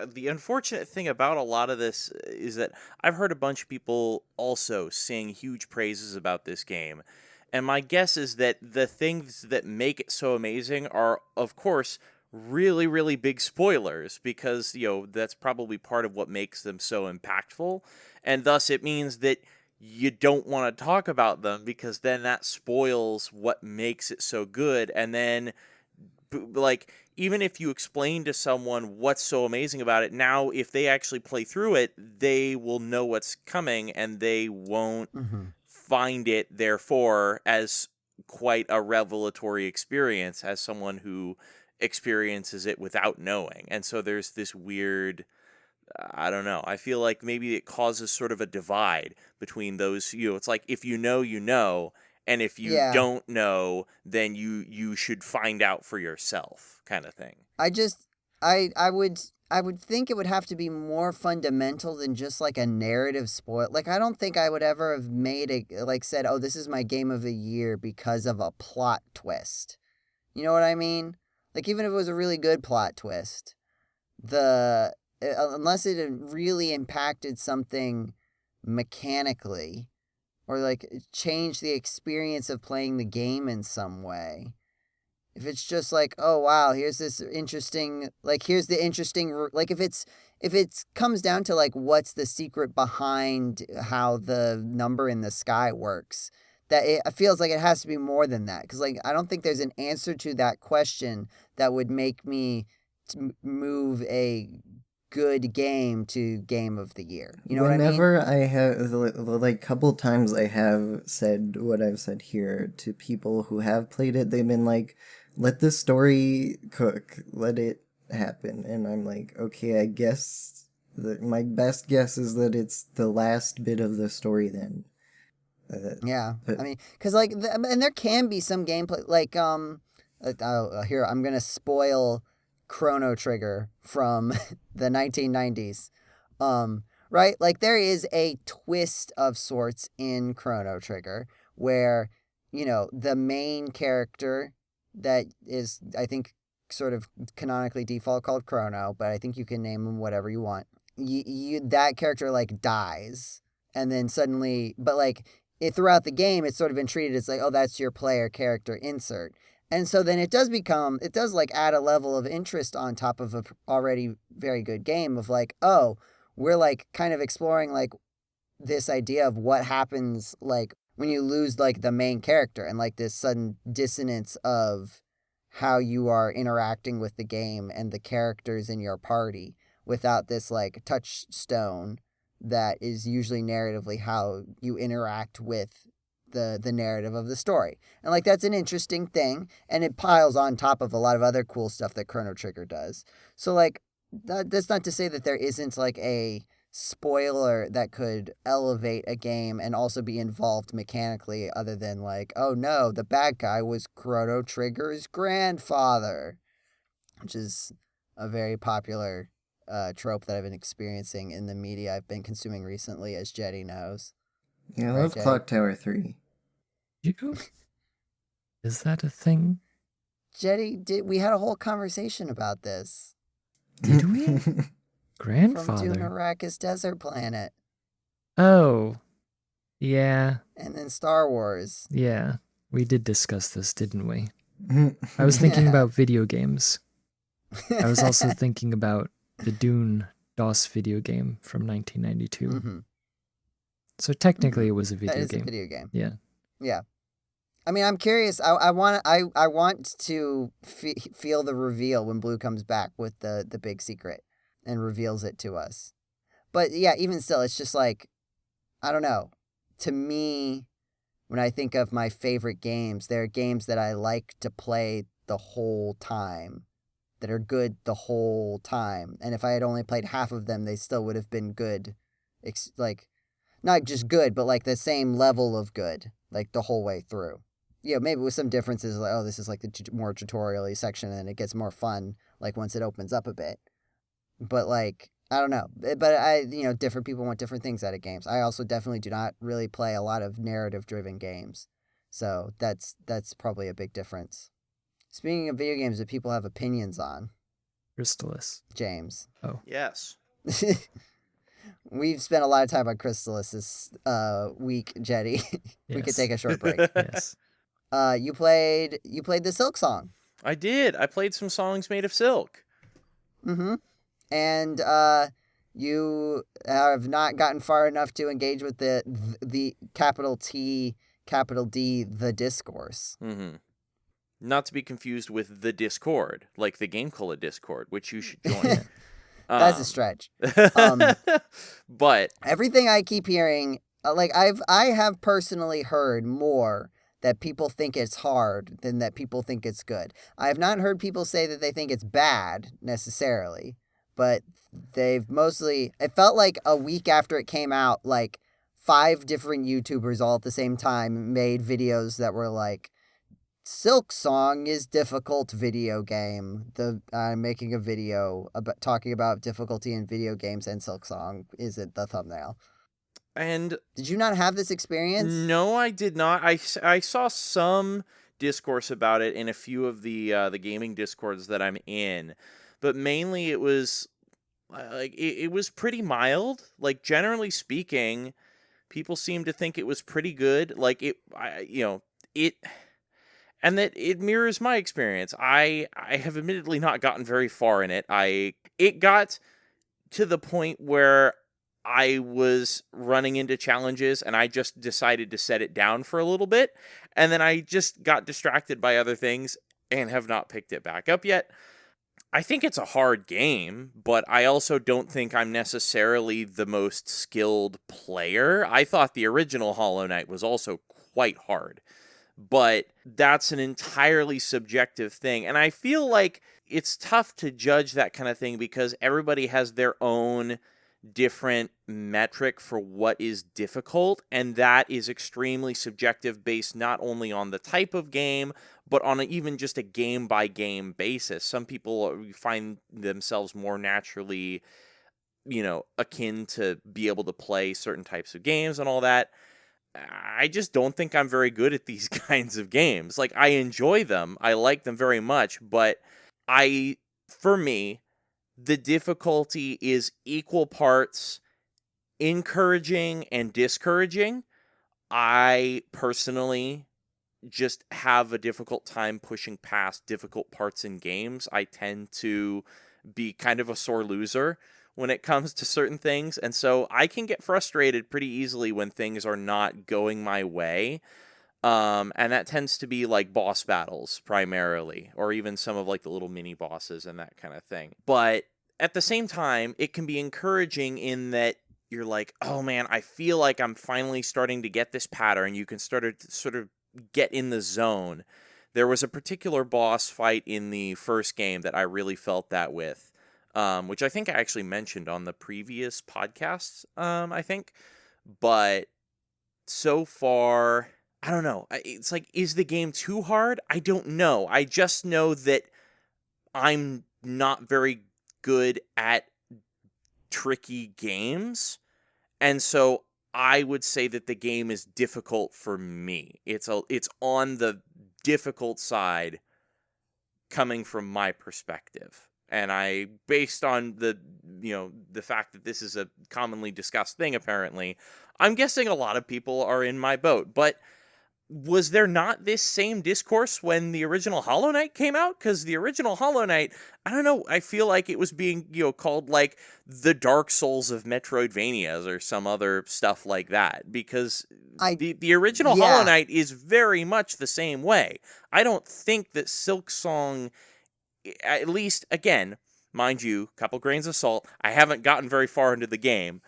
the unfortunate thing about a lot of this is that I've heard a bunch of people also sing huge praises about this game. And my guess is that the things that make it so amazing are, of course, really, really big spoilers, because, that's probably part of what makes them so impactful. And thus it means that you don't want to talk about them, because then that spoils what makes it so good. And then, like, even if you explain to someone what's so amazing about it, now if they actually play through it, they will know what's coming, and they won't find it, therefore, as quite a revelatory experience as someone who experiences it without knowing. And so there's this weird, I don't know, I feel like maybe it causes sort of a divide between those. It's like, if you know, you know, and if you
Yeah.
don't know, then you should find out for yourself, kind of thing.
I would think it would have to be more fundamental than just like a narrative spoil. Like, I don't think I would ever have said, oh, this is my game of the year because of a plot twist. You know what I mean? Like, even if it was a really good plot twist, unless it had really impacted something mechanically, or like changed the experience of playing the game in some way. If it's just like, oh wow, here's this interesting, like, here's the interesting, like, if it comes down to like what's the secret behind how the number in the sky works, that it feels like it has to be more than that, because like I don't think there's an answer to that question that would make me move a good game to game of the year. You know
whenever
what I mean?
I have like couple times I have said what I've said here to people who have played it, they've been like, let the story cook, let it happen. And I'm like, okay, I guess my best guess is that it's the last bit of the story then.
Yeah,
But
I mean, because like, and there can be some gameplay, like here I'm gonna spoil Chrono Trigger from the 1990s, right? Like, there is a twist of sorts in Chrono Trigger where the main character that is, I think, sort of canonically default called Chrono, but I think you can name him whatever you want. That character like dies, and then suddenly, but like, throughout the game, it's sort of been treated as like, oh, that's your player character insert. And so then it does like add a level of interest on top of a already very good game of like, oh, we're like kind of exploring like this idea of what happens like when you lose like the main character, and like this sudden dissonance of how you are interacting with the game and the characters in your party without this like touchstone that is usually narratively how you interact with the narrative of the story. And like, that's an interesting thing, and it piles on top of a lot of other cool stuff that Chrono Trigger does. So like, that's not to say that there isn't like a spoiler that could elevate a game and also be involved mechanically, other than like, oh no, the bad guy was Chrono Trigger's grandfather, which is a very popular trope that I've been experiencing in the media I've been consuming recently, as Jetty knows.
yeah, I
Right,
love
Jetty?
Clock Tower 3.
Is that a thing?
Jetty, we had a whole conversation about this.
Did we?
From
Grandfather.
Dune Arrakis Desert Planet.
Oh, yeah,
And then Star Wars.
yeah. We did discuss this, didn't we? I was thinking
Yeah.
about video games. I was also thinking about the Dune DOS video game from 1992.
Mm-hmm.
So technically it was a
That
video
is
game.
a video game.
Yeah.
Yeah. I mean, I'm curious. I want to feel the reveal when Blue comes back with the big secret and reveals it to us. But yeah, even still, it's just like, I don't know. To me, when I think of my favorite games, there are games that I like to play the whole time, that are good the whole time. And if I had only played half of them, they still would have been good. Like, not just good, but like the same level of good, like the whole way through. Maybe with some differences, like, oh, this is like the more tutorial-y section and it gets more fun, like once it opens up a bit. But like, I don't know. But different people want different things out of games. I also definitely do not really play a lot of narrative-driven games. So that's probably a big difference. Speaking of video games that people have opinions on,
Crystalis.
James.
Oh.
Yes.
We've spent a lot of time on Crystalis this week, Jetty. We could
Yes.
take a short break.
Yes.
You played the Silksong.
I did. I played some songs made of silk.
Mm-hmm. And you have not gotten far enough to engage with the capital T, capital D, the discourse.
Mm-hmm. Not to be confused with the Discord, like the GameCola Discord, which you should join.
That's a stretch.
But
Everything I keep hearing, I have personally heard more that people think it's hard than that people think it's good. I have not heard people say that they think it's bad necessarily, but they've mostly, it felt like a week after it came out, like 5 different YouTubers all at the same time made videos that were like, Silksong is difficult video game. I'm making a video about talking about difficulty in video games, and Silksong is it the thumbnail.
And
did you not have this experience?
No, I did not. I saw some discourse about it in a few of the gaming discords that I'm in, but mainly it was like it was pretty mild. Like generally speaking, people seem to think it was pretty good. Like and that it mirrors my experience. I have admittedly not gotten very far in it. It got to the point where I was running into challenges and I just decided to set it down for a little bit, and then I just got distracted by other things and have not picked it back up yet. I think it's a hard game, but I also don't think I'm necessarily the most skilled player. I thought the original Hollow Knight was also quite hard, but that's an entirely subjective thing. And I feel like it's tough to judge that kind of thing because everybody has their own different metric for what is difficult, and that is extremely subjective based not only on the type of game, but on even just a game-by-game basis. Some people find themselves more naturally, akin to be able to play certain types of games and all that. I just don't think I'm very good at these kinds of games. Like, I enjoy them, I like them very much, but for me, the difficulty is equal parts encouraging and discouraging. I personally just have a difficult time pushing past difficult parts in games. I tend to be kind of a sore loser when it comes to certain things, and so I can get frustrated pretty easily when things are not going my way. And that tends to be like boss battles primarily, or even some of like the little mini bosses and that kind of thing. But at the same time, it can be encouraging in that you're like, oh man, I feel like I'm finally starting to get this pattern. You can sort of get in the zone. There was a particular boss fight in the first game that I really felt that with, which I think I actually mentioned on the previous podcast, I think. But so far, I don't know. It's like, is the game too hard? I don't know. I just know that I'm not very good at tricky games, and so I would say that the game is difficult for me. It's on the difficult side coming from my perspective. And based on the fact that this is a commonly discussed thing, apparently, I'm guessing a lot of people are in my boat. But was there not this same discourse when the original Hollow Knight came out? Because the original Hollow Knight, I don't know, I feel like it was being, called like the Dark Souls of Metroidvanias or some other stuff like that. Because the original Hollow Knight is very much the same way. I don't think that Silksong, at least, again, mind you, couple grains of salt, I haven't gotten very far into the game.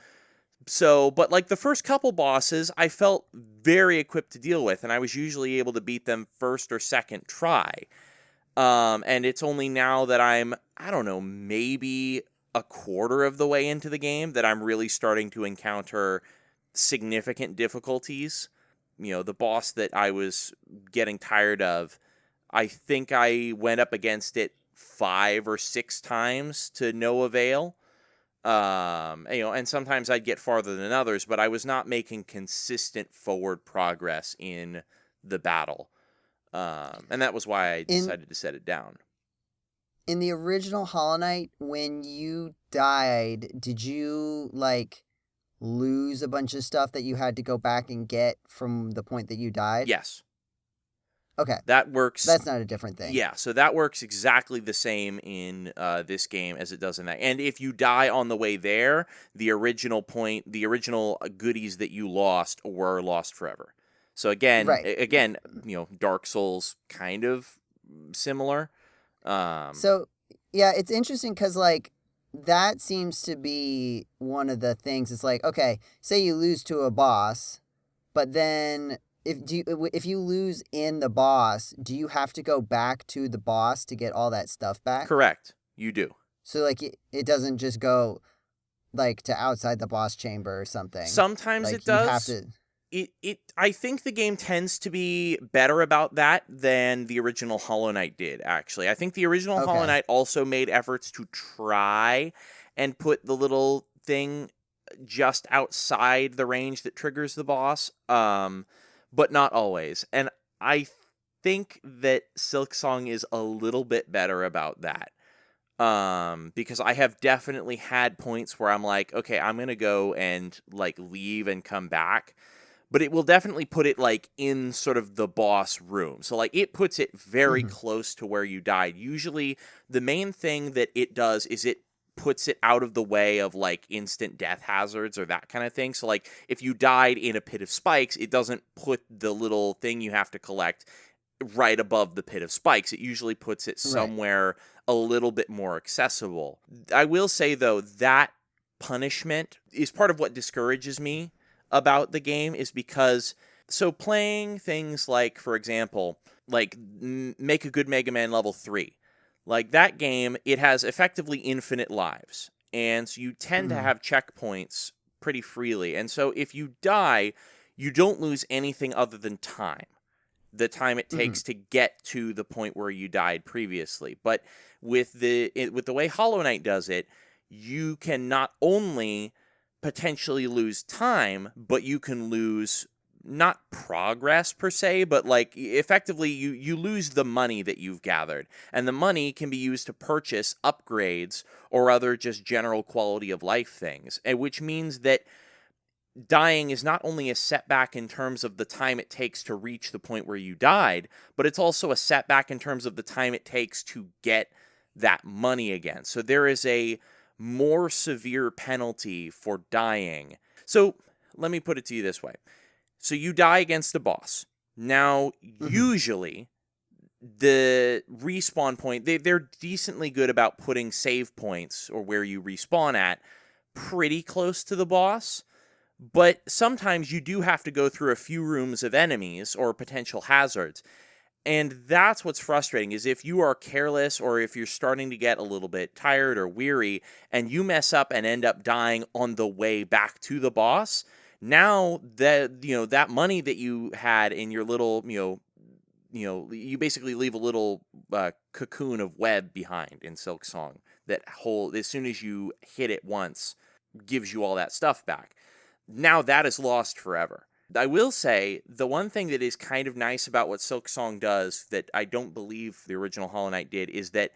So, but like the first couple bosses, I felt very equipped to deal with, and I was usually able to beat them first or second try. And it's only now that I'm, I don't know, maybe a quarter of the way into the game that I'm really starting to encounter significant difficulties. The boss that I was getting tired of, I think I went up against it 5 or 6 times to no avail. And sometimes I'd get farther than others, but I was not making consistent forward progress in the battle. And that was why I decided to set it down.
In the original Hollow Knight, when you died, did you, like, lose a bunch of stuff that you had to go back and get from the point that you died?
Yes.
Okay.
That works.
That's not a different thing.
Yeah, so that works exactly the same in this game as it does in that. And if you die on the way there, the original goodies that you lost were lost forever. So again, Dark Souls kind of similar.
So, yeah, it's interesting because, like, that seems to be one of the things. It's like, okay, say you lose to a boss, but then if you lose in the boss, do you have to go back to the boss to get all that stuff back?
Correct. You do.
So, like, it doesn't just go, like, to outside the boss chamber or something.
Sometimes
like,
it does.
You have to...
I think the game tends to be better about that than the original Hollow Knight did, actually. I think the original Hollow Knight also made efforts to try and put the little thing just outside the range that triggers the boss. But not always. And I think that Silksong is a little bit better about that. Because I have definitely had points where I'm like, okay, I'm going to go and like leave and come back. But it will definitely put it like in sort of the boss room. So like it puts it very close to where you died. Usually the main thing that it does is it puts it out of the way of like instant death hazards or that kind of thing. So like if you died in a pit of spikes, it doesn't put the little thing you have to collect right above the pit of spikes. It usually puts it somewhere a little bit more accessible. I will say though, that punishment is part of what discourages me about the game, is because so playing things like, for example, like Make a Good Mega Man Level 3, like that game, it has effectively infinite lives. And so you tend to have checkpoints pretty freely. And so if you die, you don't lose anything other than time. The time it takes to get to the point where you died previously. But with the way Hollow Knight does it, you can not only potentially lose time, but you can lose not progress per se, but like effectively you lose the money that you've gathered, and the money can be used to purchase upgrades or other just general quality of life things, and which means that dying is not only a setback in terms of the time it takes to reach the point where you died, but it's also a setback in terms of the time it takes to get that money again. So there is a more severe penalty for dying. So let me put it to you this way. So you die against the boss. Now, usually, the respawn point, they're decently good about putting save points, or where you respawn at, pretty close to the boss. But sometimes you do have to go through a few rooms of enemies or potential hazards. And that's what's frustrating, is if you are careless, or if you're starting to get a little bit tired or weary, and you mess up and end up dying on the way back to the boss, now that, that money that you had in your little, you basically leave a little cocoon of web behind in Silksong that as soon as you hit it once, gives you all that stuff back. Now that is lost forever. I will say, the one thing that is kind of nice about what Silksong does that I don't believe the original Hollow Knight did is that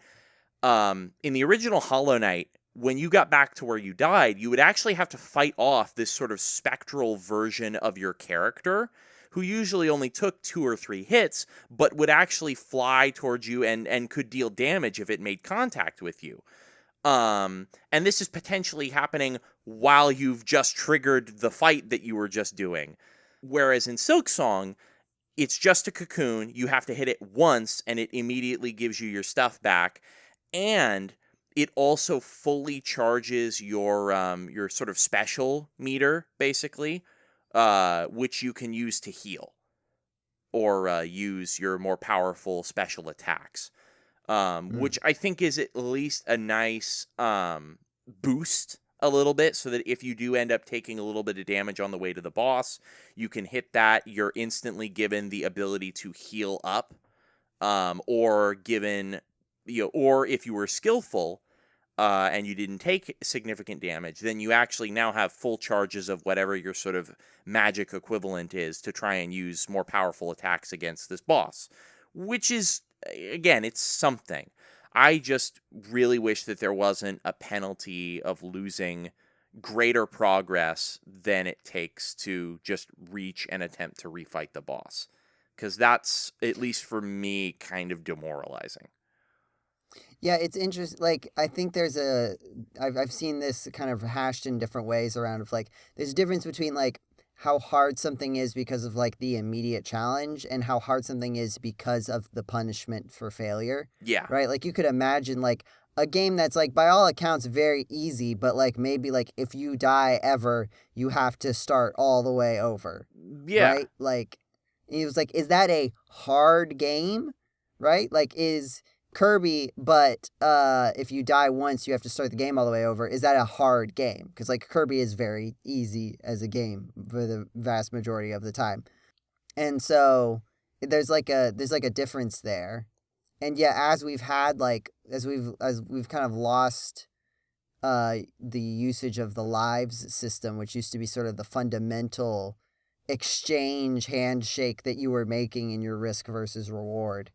in the original Hollow Knight, when you got back to where you died, you would actually have to fight off this sort of spectral version of your character who usually only took 2 or 3 hits, but would actually fly towards you and could deal damage if it made contact with you. And this is potentially happening while you've just triggered the fight that you were just doing. Whereas in Silksong, it's just a cocoon. You have to hit it once, and it immediately gives you your stuff back. And it also fully charges your sort of special meter, basically, which you can use to heal or use your more powerful special attacks, which I think is at least a nice boost a little bit, so that if you do end up taking a little bit of damage on the way to the boss, you can hit that. You're instantly given the ability to heal up, or given, or if you were skillful and you didn't take significant damage, then you actually now have full charges of whatever your sort of magic equivalent is to try and use more powerful attacks against this boss, which is, again, it's something. I just really wish that there wasn't a penalty of losing greater progress than it takes to just reach and attempt to refight the boss. Because that's, at least for me, kind of demoralizing.
Yeah, it's interesting. Like, I think I've seen this kind of hashed in different ways around of like, there's a difference between like how hard something is because of like the immediate challenge and how hard something is because of the punishment for failure.
Yeah.
Right? Like, you could imagine like a game that's like by all accounts very easy, but like maybe like if you die ever, you have to start all the way over.
Yeah.
Right? Like, it was like, is that a hard game? Right? Like, is Kirby, but if you die once, you have to start the game all the way over. Is that a hard game? Because like Kirby is very easy as a game for the vast majority of the time, and so there's like a difference there. And yeah, as we've kind of lost the usage of the lives system, which used to be sort of the fundamental exchange handshake that you were making in your risk versus reward.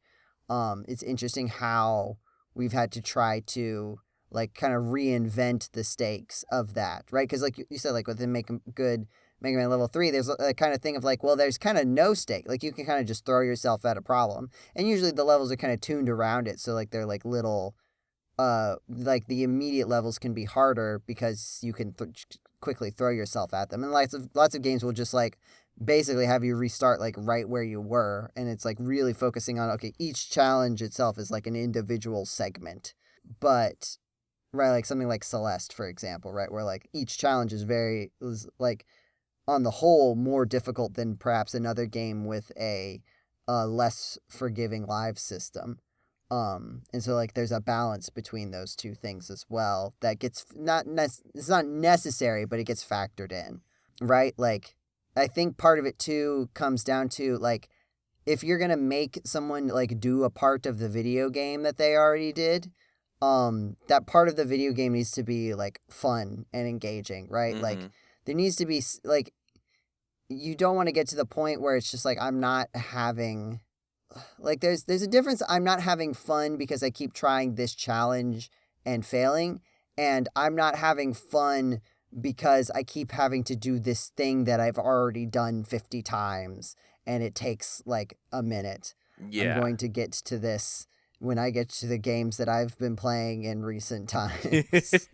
It's interesting how we've had to try to like kind of reinvent the stakes of that, right? Because like you said, like with the Mega Man Level 3, there's a kind of thing of like, well, there's kind of no stake. Like you can kind of just throw yourself at a problem. And usually the levels are kind of tuned around it. So like they're like little, like the immediate levels can be harder because you can quickly throw yourself at them. And lots of games will just like basically have you restart like right where you were, and it's like really focusing on, okay, each challenge itself is like an individual segment. But right, like something like Celeste, for example, right, where like each challenge is like on the whole more difficult than perhaps another game with a less forgiving live system. And so like there's a balance between those two things as well that gets it's not necessary, but it gets factored in, right? Like I think part of it too comes down to like, if you're going to make someone like do a part of the video game that they already did, that part of the video game needs to be like fun and engaging, right?
Mm-hmm.
Like there needs to be like, you don't want to get to the point where it's just like, I'm not having, like there's a difference. I'm not having fun because I keep trying this challenge and failing, and I'm not having fun because I keep having to do this thing that I've already done 50 times and it takes like a minute.
Yeah.
I'm going to get to this when I get to the games that I've been playing in recent times.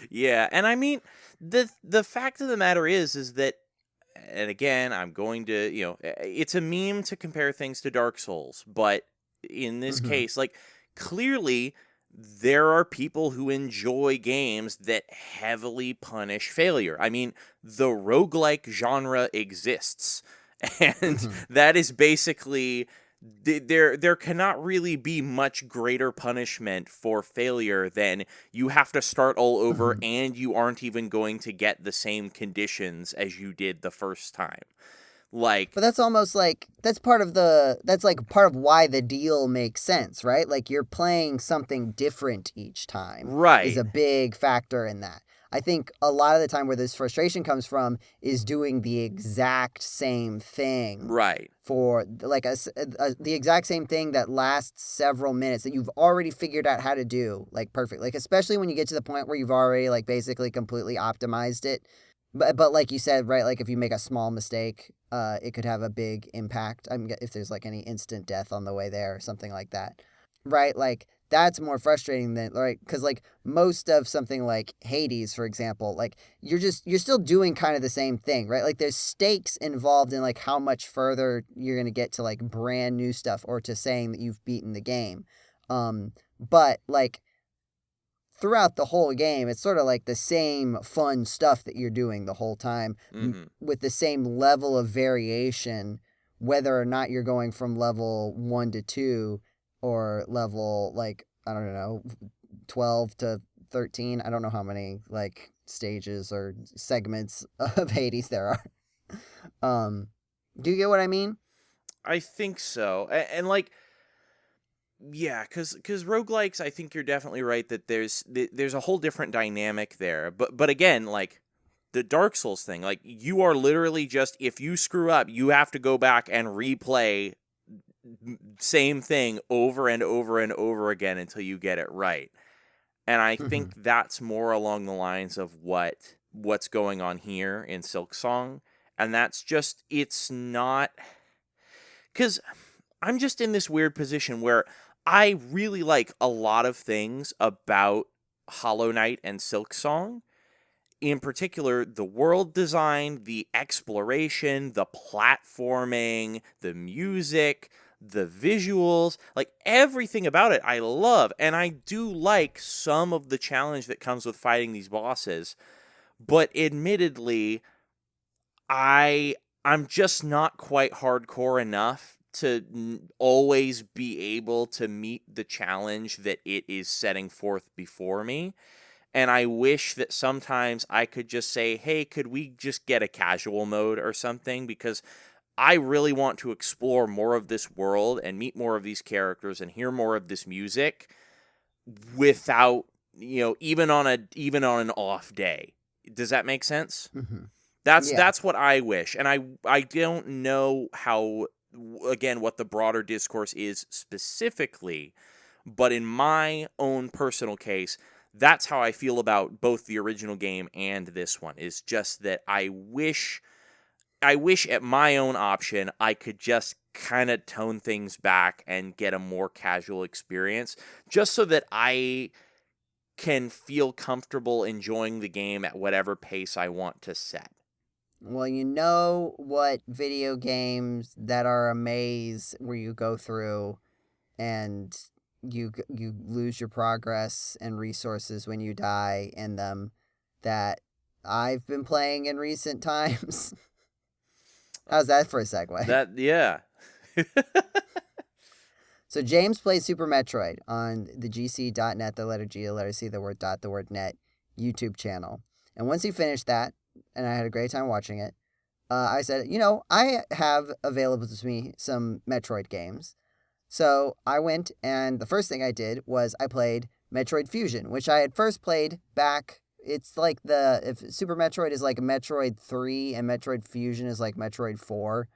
Yeah, and I mean, the fact of the matter is that, and again, I'm going to, it's a meme to compare things to Dark Souls, but in this case, like, clearly there are people who enjoy games that heavily punish failure. I mean, the roguelike genre exists, and that is basically, there cannot really be much greater punishment for failure than you have to start all over and you aren't even going to get the same conditions as you did the first time. Like,
but that's almost like, that's part of why the deal makes sense, right? Like you're playing something different each time.
Right.
Is a big factor in that. I think a lot of the time where this frustration comes from is doing the exact same thing.
Right.
For like the exact same thing that lasts several minutes that you've already figured out how to do like perfect. Like especially when you get to the point where you've already like basically completely optimized it But like you said, right, like if you make a small mistake, it could have a big impact. If there's like any instant death on the way there or something like that, right? Like that's more frustrating than, right? Because like most of something like Hades, for example, like you're still doing kind of the same thing, right? Like there's stakes involved in like how much further you're gonna get to like brand new stuff or to saying that you've beaten the game. But like throughout the whole game, it's sort of like the same fun stuff that you're doing the whole time with the same level of variation, whether or not you're going from level 1 to 2 or level, like, I don't know, 12 to 13. I don't know how many, like, stages or segments of Hades there are. Do you get what I mean?
I think so. And like, yeah, because roguelikes, I think you're definitely right that there's a whole different dynamic there. But again, like the Dark Souls thing, like you are literally just, if you screw up, you have to go back and replay same thing over and over and over again until you get it right. And I think that's more along the lines of what's going on here in Silksong. And that's just, it's not, because I'm just in this weird position where I really like a lot of things about Hollow Knight and Silksong. In particular, the world design, the exploration, the platforming, the music, the visuals, like everything about it I love. And I do like some of the challenge that comes with fighting these bosses. But admittedly, I'm just not quite hardcore enough to always be able to meet the challenge that it is setting forth before me. And I wish that sometimes I could just say, hey, could we just get a casual mode or something? Because I really want to explore more of this world and meet more of these characters and hear more of this music without, even on an off day. Does that make sense? That's what I wish. And I don't know how, again, what the broader discourse is specifically, but in my own personal case, that's how I feel about both the original game and this one, is just that I wish at my own option I could just kind of tone things back and get a more casual experience, just so that I can feel comfortable enjoying the game at whatever pace I want to set.
Well, you know what video games that are a maze where you go through and you lose your progress and resources when you die in them that I've been playing in recent times. How's that for a segue?
Yeah.
So James plays Super Metroid on the GC.net, the letter G, the letter C, the word dot, the word net YouTube channel. And once he finished that, and I had a great time watching it, I said, I have available to me some Metroid games. So I went, and the first thing I did was I played Metroid Fusion, which I had first played back. It's like if Super Metroid is like Metroid 3 and Metroid Fusion is like Metroid 4.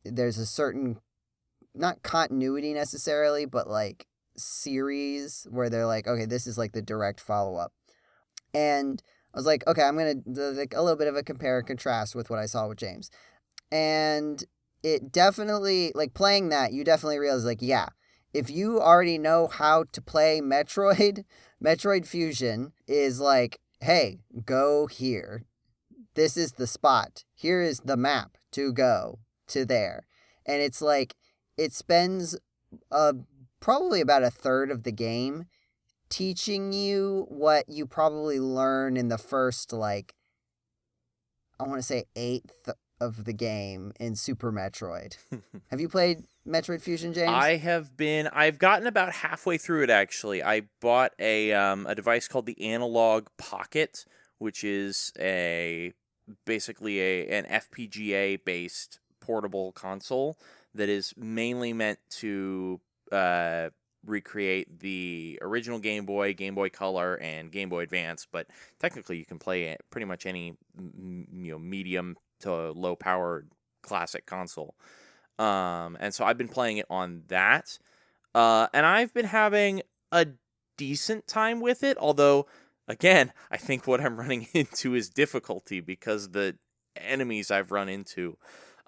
There's a certain, not continuity necessarily, but like series where they're like, okay, this is like the direct follow-up. And I was like, okay, I'm going to like a little bit of a compare and contrast with what I saw with James. And it definitely, like playing that, you definitely realize like, yeah, if you already know how to play Metroid Fusion is like, hey, go here. This is the spot. Here is the map to go to there. And it's like, it spends probably about a third of the game teaching you what you probably learn in the first, like, I want to say 1/8 of the game in Super Metroid. Have you played Metroid Fusion, James?
I've gotten about halfway through it, actually. I bought a device called the Analog Pocket, which is basically an FPGA-based portable console that is mainly meant to recreate the original Game Boy Color, and Game Boy Advance, but technically you can play pretty much any medium to low powered classic console. And so I've been playing it on that, and I've been having a decent time with it. Although again, I think what I'm running into is difficulty because the enemies I've run into.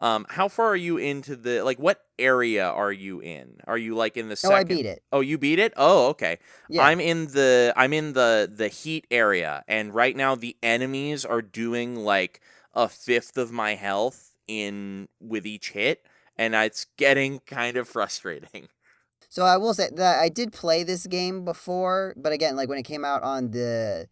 How far are you into what area are you in? Are you like in the
Oh, I
second?
beat it.
Oh, you beat it? Oh, okay.
Yeah.
I'm in the heat area, and right now the enemies are doing like a fifth of my health in with each hit, and it's getting kind of frustrating.
So I will say that I did play this game before, but again, like when it came out on the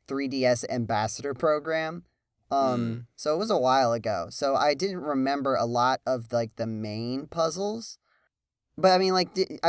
3DS Ambassador program, so it was a while ago. So I didn't remember a lot of like the main puzzles. But I mean, like, did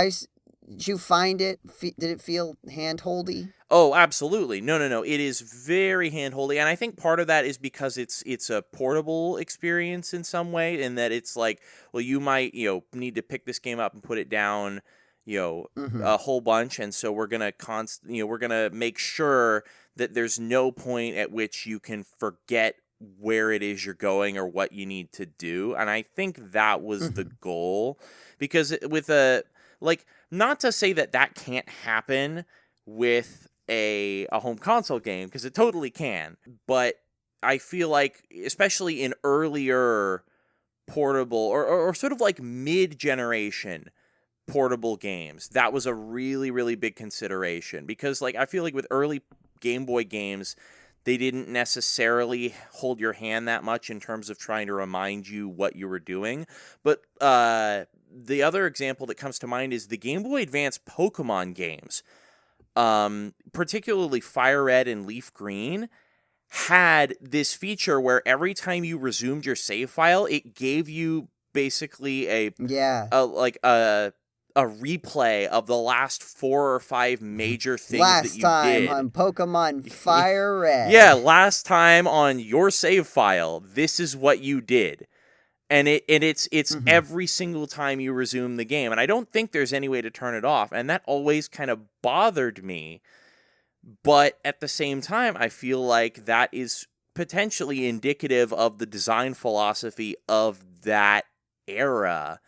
you find it? Did it feel handholdy?
Oh, absolutely. No. It is very handholdy, and I think part of that is because it's a portable experience in some way, in that it's like, well, you might need to pick this game up and put it down,
Mm-hmm.
a whole bunch, and so we're gonna make sure that there's no point at which you can forget where it is you're going or what you need to do, and I think that was the
Mm-hmm.
goal, because with a like, not to say that can't happen with a home console game, because it totally can, but I feel like, especially in earlier portable or sort of like mid-generation portable games, that was a really, really big consideration, because like I feel like with early Game Boy games, they didn't necessarily hold your hand that much in terms of trying to remind you what you were doing. But the other example that comes to mind is the Game Boy Advance Pokemon games, particularly Fire Red and Leaf Green, had this feature where every time you resumed your save file, it gave you basically
Yeah.
a replay of the last 4 or 5 major things that
Last
you
time
did.
on Pokemon Fire Red.
Yeah, last time on your save file, this is what you did. And it's
Mm-hmm.
every single time you resume the game, and I don't think there's any way to turn it off, and that always kind of bothered me. But at the same time, I feel like that is potentially indicative of the design philosophy of that era,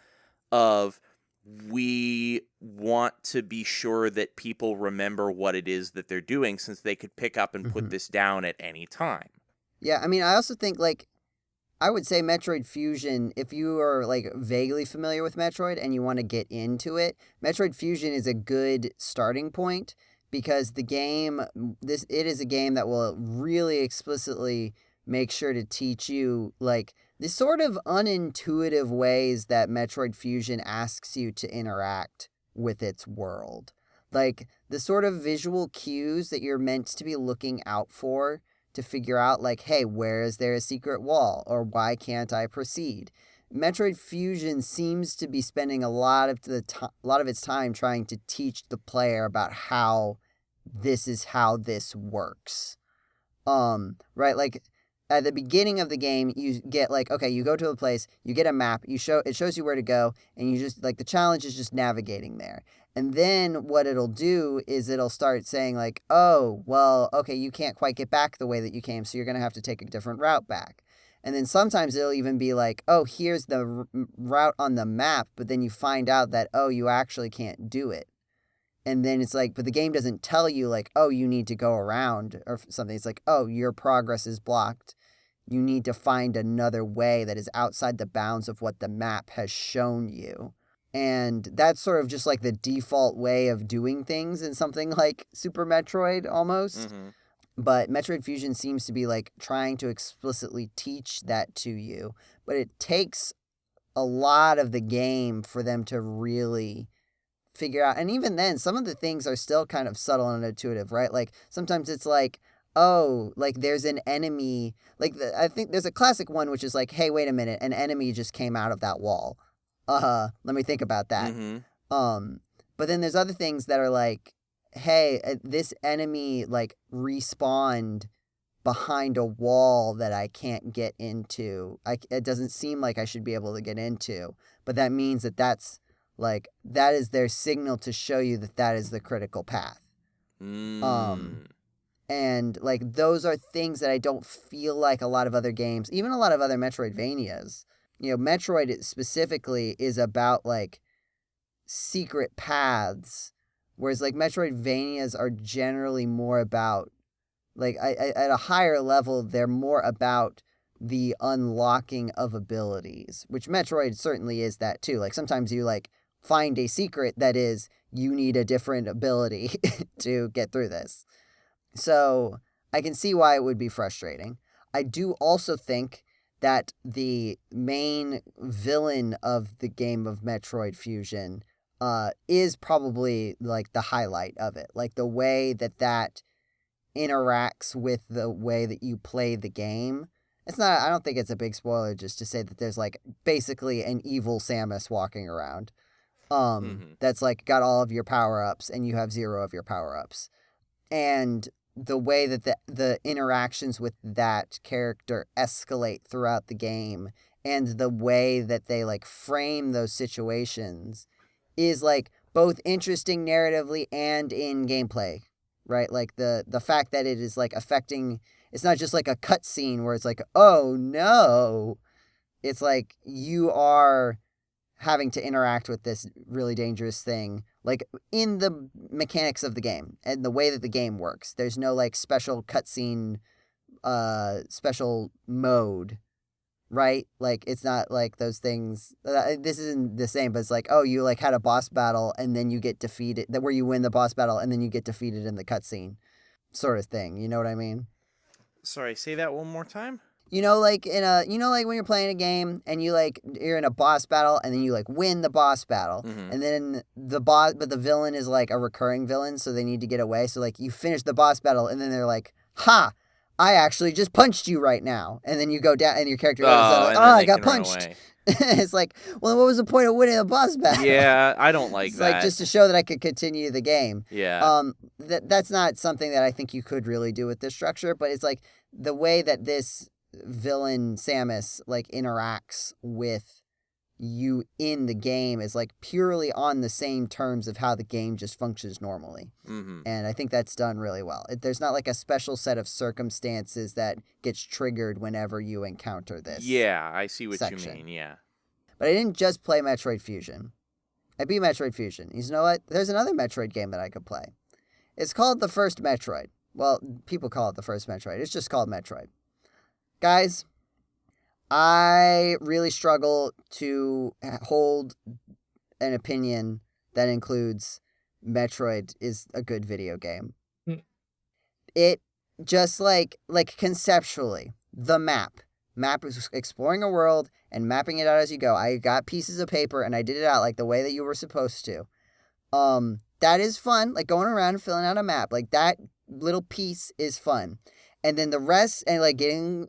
of, we want to be sure that people remember what it is that they're doing, since they could pick up and put
Mm-hmm.
this down at any time.
Yeah, I mean, I also think, like, I would say Metroid Fusion, if you are, like, vaguely familiar with Metroid and you want to get into it, Metroid Fusion is a good starting point, because the game, it is a game that will really explicitly make sure to teach you, like, the sort of unintuitive ways that Metroid Fusion asks you to interact with its world. Like, the sort of visual cues that you're meant to be looking out for to figure out, like, hey, where is there a secret wall, or why can't I proceed? Metroid Fusion seems to be spending a lot of its time trying to teach the player about how this works. Right, like, at the beginning of the game, you get, like, okay, you go to a place, you get a map, it shows you where to go, and you just, like, the challenge is just navigating there. And then what it'll do is it'll start saying, like, oh, well, okay, you can't quite get back the way that you came, so you're going to have to take a different route back. And then sometimes it'll even be like, oh, here's the route on the map, but then you find out that, oh, you actually can't do it. And then it's like, but the game doesn't tell you, like, oh, you need to go around or something. It's like, oh, your progress is blocked. You need to find another way that is outside the bounds of what the map has shown you. And that's sort of just like the default way of doing things in something like Super Metroid almost.
Mm-hmm.
But Metroid Fusion seems to be like trying to explicitly teach that to you. But it takes a lot of the game for them to really figure out. And even then, some of the things are still kind of subtle and intuitive, right? Like sometimes it's like, oh, like there's an enemy. Like I think there's a classic one which is like, hey, wait a minute, an enemy just came out of that wall. Let me think about that.
Mm-hmm.
But then there's other things that are like, hey, this enemy like respawned behind a wall that I can't get into. It doesn't seem like I should be able to get into, but that means that is their signal to show you that is the critical path. And like those are things that I don't feel like a lot of other games, even a lot of other Metroidvanias. Metroid specifically is about like secret paths, whereas like Metroidvanias are generally more about Like, at a higher level, they're more about the unlocking of abilities, which Metroid certainly is that too. Like, sometimes you, like, find a secret that is, you need a different ability to get through this. So, I can see why it would be frustrating. I do also think that the main villain of the game of Metroid Fusion is probably, like, the highlight of it. Like, the way that interacts with the way that you play the game. I don't think it's a big spoiler just to say that there's, like, basically an evil Samus walking around. That's, like, got all of your power-ups, and you have 0 of your power-ups. And the way that the interactions with that character escalate throughout the game, and the way that they, like, frame those situations is, like, both interesting narratively and in gameplay, right? Like, the fact that it is, like, affecting... It's not just, like, a cutscene where it's like, oh, no! It's like, you are having to interact with this really dangerous thing, like, in the mechanics of the game and the way that the game works. There's no, like, special cutscene, special mode, right? Like, it's not like those things. This isn't the same, but it's like, oh, you, like, had a boss battle and then you get defeated, where you win the boss battle and then you get defeated in the cutscene, sort of thing. You know what I mean?
Sorry, say that one more time?
Like like when you're playing a game and you're in a boss battle and then you, like, win the boss battle, and then but the villain is, like, a recurring villain, so they need to get away. So, like, you finish the boss battle and then they're like, ha, I actually just punched you right now. And then you go down and your character goes, I got punched. It's like, well, what was the point of winning a boss battle?
Yeah, I don't like
it's
that.
Like, just to show that I could continue the game.
Yeah.
That's not something that I think you could really do with this structure, but it's like the way that this villain Samus, like, interacts with you in the game is, like, purely on the same terms of how the game just functions normally. And I think that's done really well. There's not, like, a special set of circumstances that gets triggered whenever you encounter this.
Yeah, I see what
section.
you mean, yeah.
But I didn't just play Metroid Fusion. I beat Metroid Fusion. You know what? There's another Metroid game that I could play. It's called The First Metroid. Well, people call it The First Metroid. It's just called Metroid. Guys, I really struggle to hold an opinion that includes Metroid is a good video game. It just, like conceptually, the map is exploring a world and mapping it out as you go. I got pieces of paper and I did it out like the way that you were supposed to. That is fun, like going around and filling out a map. Like, that little piece is fun. And then the rest, and, like, getting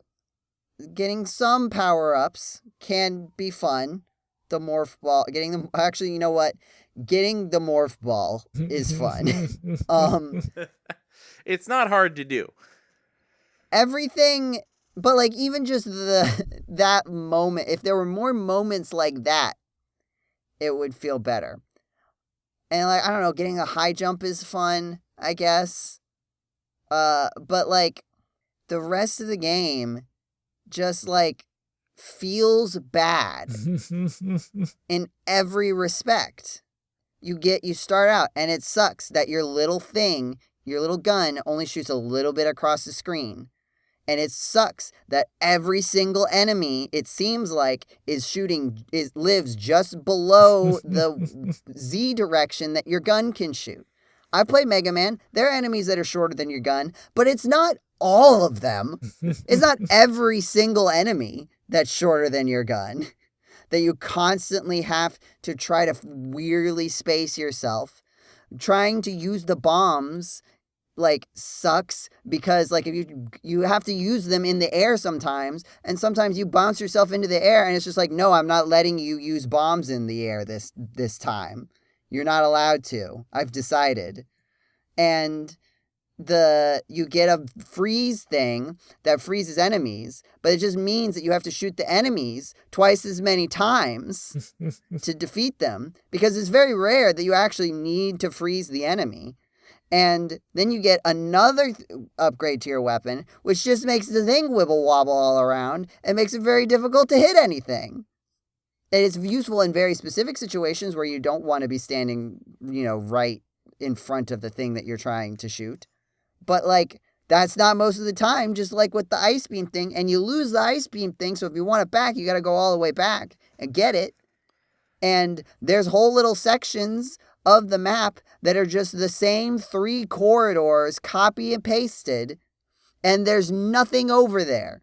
some power-ups can be fun. The morph ball, actually, you know what? Getting the morph ball is fun.
It's not hard to do.
Everything, but, like, even just that moment, if there were more moments like that, it would feel better. And, like, I don't know, getting a high jump is fun, I guess. But, like, the rest of the game just, like, feels bad in every respect. You start out and it sucks that your little gun only shoots a little bit across the screen. And it sucks that every single enemy, it seems like, lives just below the Z direction that your gun can shoot. I play Mega Man. There are enemies that are shorter than your gun, but it's not all of them. It's not every single enemy that's shorter than your gun, that you constantly have to try to weirdly space yourself. Trying to use the bombs, like, sucks because, like, if you have to use them in the air sometimes, and sometimes you bounce yourself into the air and it's just like, no, I'm not letting you use bombs in the air this time. You're not allowed to. I've decided. And you get a freeze thing that freezes enemies, but it just means that you have to shoot the enemies twice as many times to defeat them, because it's very rare that you actually need to freeze the enemy. And then you get another upgrade to your weapon, which just makes the thing wibble wobble all around and makes it very difficult to hit anything. And it's useful in very specific situations where you don't want to be standing, right in front of the thing that you're trying to shoot. But, like, That's not most of the time, just like with the ice beam thing. And you lose the ice beam thing, so if you want it back, you got to go all the way back and get it. And there's whole little sections of the map that are just the same 3 corridors, copy and pasted, and there's nothing over there.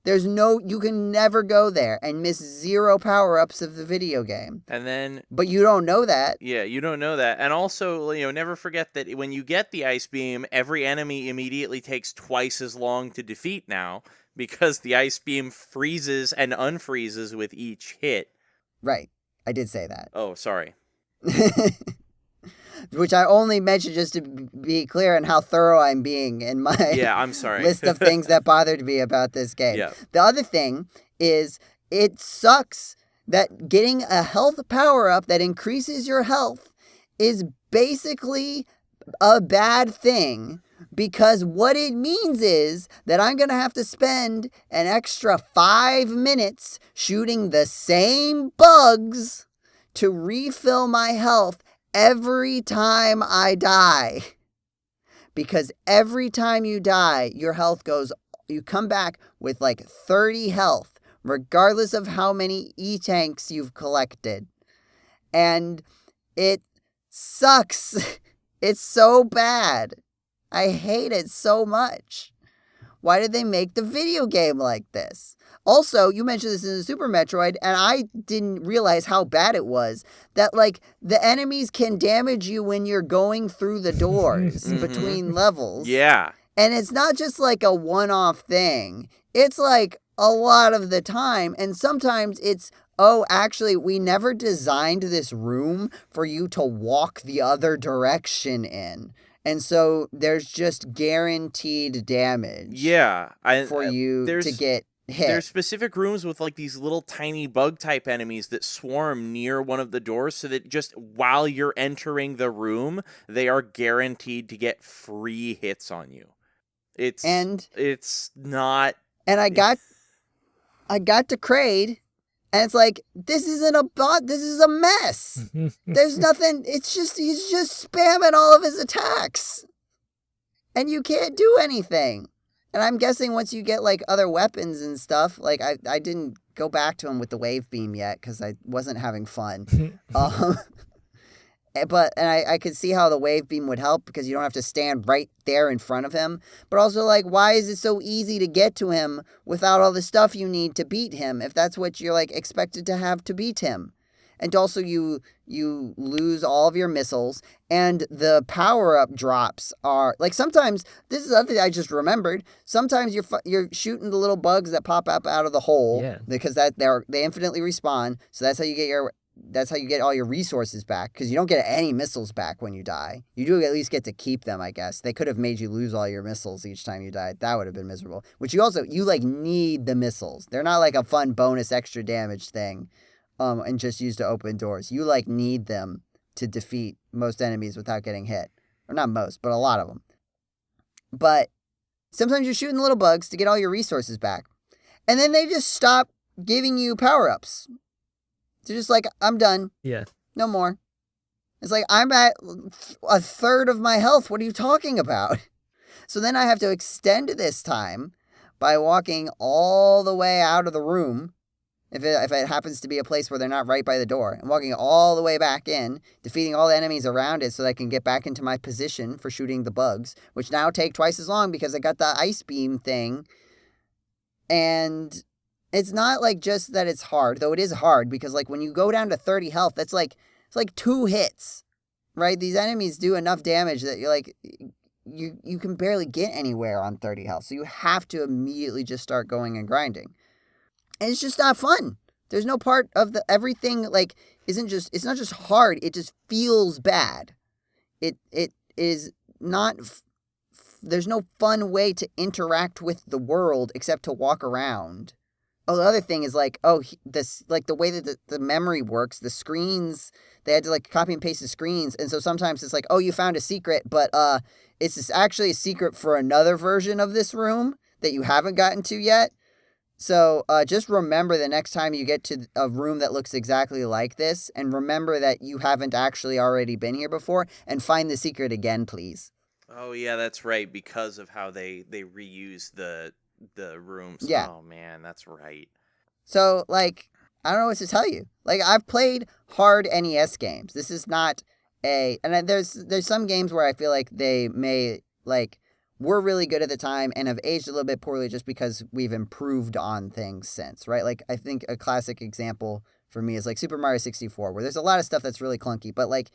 You can never go there and miss 0 power-ups of the video game.
And then...
But you don't know that.
Yeah, you don't know that. And also, never forget that when you get the ice beam, every enemy immediately takes twice as long to defeat now, because the ice beam freezes and unfreezes with each hit.
Right. I did say that.
Oh, sorry.
Which I only mentioned just to be clear on how thorough I'm being in my
I'm sorry.
list of things that bothered me about this game.
Yeah.
The other thing is it sucks that getting a health power-up that increases your health is basically a bad thing, because what it means is that I'm going to have to spend an extra 5 minutes shooting the same bugs to refill my health every time I die. Because every time you die, your health you come back with like 30 health, regardless of how many E-tanks you've collected. And it sucks. It's so bad. I hate it so much. Why did they make the video game like this? Also, you mentioned this in the Super Metroid, and I didn't realize how bad it was. That, like, the enemies can damage you when you're going through the doors between levels.
Yeah.
And it's not just, like, a one-off thing. It's, like, a lot of the time. And sometimes it's, oh, actually, we never designed this room for you to walk the other direction in. And so there's just guaranteed damage.
Yeah.
For you to get hit.
There's specific rooms with like these little tiny bug type enemies that swarm near one of the doors, so that just while you're entering the room, they are guaranteed to get free hits on you. It's not. And
I got to Kraid, and it's like, this isn't a bot, this is a mess. There's nothing, he's just spamming all of his attacks. And you can't do anything. And I'm guessing once you get, like, other weapons and stuff, like, I didn't go back to him with the wave beam yet, because I wasn't having fun. But I could see how the wave beam would help, because you don't have to stand right there in front of him. But also, like, why is it so easy to get to him without all the stuff you need to beat him, if that's what you're, like, expected to have to beat him? And also, you lose all of your missiles, and the power-up drops are, like, sometimes, this is other thing I just remembered, sometimes you're shooting the little bugs that pop up out of the hole, because they infinitely respawn, so that's how you get all your resources back, because you don't get any missiles back when you die. You do at least get to keep them, I guess. They could have made you lose all your missiles each time you died. That would have been miserable. Which you like, need the missiles. They're not like a fun bonus extra damage thing. And just used to open doors. You, like, need them to defeat most enemies without getting hit. Or not most, but a lot of them. But sometimes you're shooting little bugs to get all your resources back. And then they just stop giving you power-ups. They're just like, I'm done.
Yeah.
No more. It's like, I'm at a third of my health. What are you talking about? So then I have to extend this time by walking all the way out of the room. If it happens to be a place where they're not right by the door, and walking all the way back in, defeating all the enemies around it so that I can get back into my position for shooting the bugs, which now take twice as long because I got the ice beam thing. And it's not like just that it's hard, though it is hard, because like when you go down to 30 health, it's like 2 hits, right? These enemies do enough damage that you're like, you can barely get anywhere on 30 health. So you have to immediately just start going and grinding. And it's just not fun. There's no part of everything, like, it's not just hard, it just feels bad. It is not, there's no fun way to interact with the world except to walk around. Oh, the other thing is, like, the way that the memory works, the screens, they had to, like, copy and paste the screens, and so sometimes it's like, oh, you found a secret, but, it's actually a secret for another version of this room that you haven't gotten to yet. So just remember the next time you get to a room that looks exactly like this, and remember that you haven't actually already been here before, and find the secret again, please.
Oh yeah, that's right. Because of how they reuse the rooms.
Yeah.
Oh man, that's right.
So, like, I don't know what to tell you. Like, I've played hard NES games. This is not and then there's some games where I feel like they may, like, were really good at the time and have aged a little bit poorly just because we've improved on things since, right? Like, I think a classic example for me is, like, Super Mario 64, where there's a lot of stuff that's really clunky, but, like,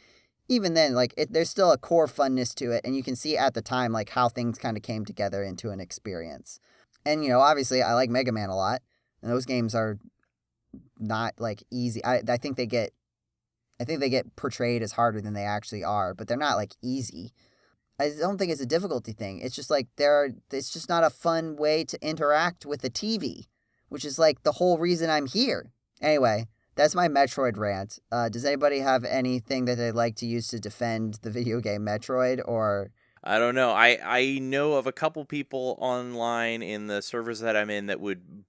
even then, like, there's still a core funness to it, and you can see at the time, like, how things kind of came together into an experience. And, obviously, I like Mega Man a lot, and those games are not, like, easy. I think they get portrayed as harder than they actually are, but they're not, like, easy. I don't think it's a difficulty thing. It's just, like, it's just not a fun way to interact with the TV, which is, like, the whole reason I'm here. Anyway, that's my Metroid rant. Does anybody have anything that they'd like to use to defend the video game Metroid, or...
I don't know. I know of a couple people online in the servers that I'm in that would,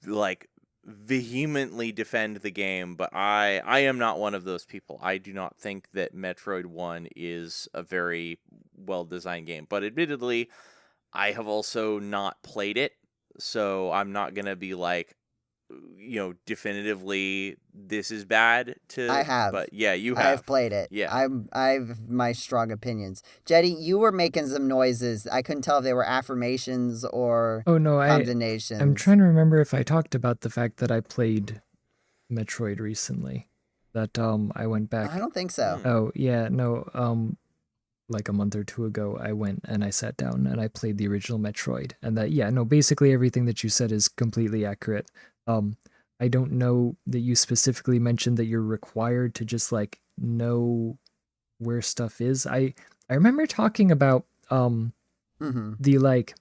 like, vehemently defend the game, but I am not one of those people. I do not think that Metroid 1 is a very well-designed game, but admittedly, I have also not played it, so I'm not going to be like, definitively this is bad to...
I have.
But yeah, you have.
I have played it.
Yeah.
I've my strong opinions. Jetty, you were making some noises. I couldn't tell if they were affirmations or condemnations.
I'm trying to remember if I talked about the fact that I played Metroid recently. That I went back.
I don't think so.
Oh yeah, no. Like a month or two ago, I went and I sat down and I played the original Metroid, and basically everything that you said is completely accurate. I don't know that you specifically mentioned that you're required to just like know where stuff is. I remember talking about the like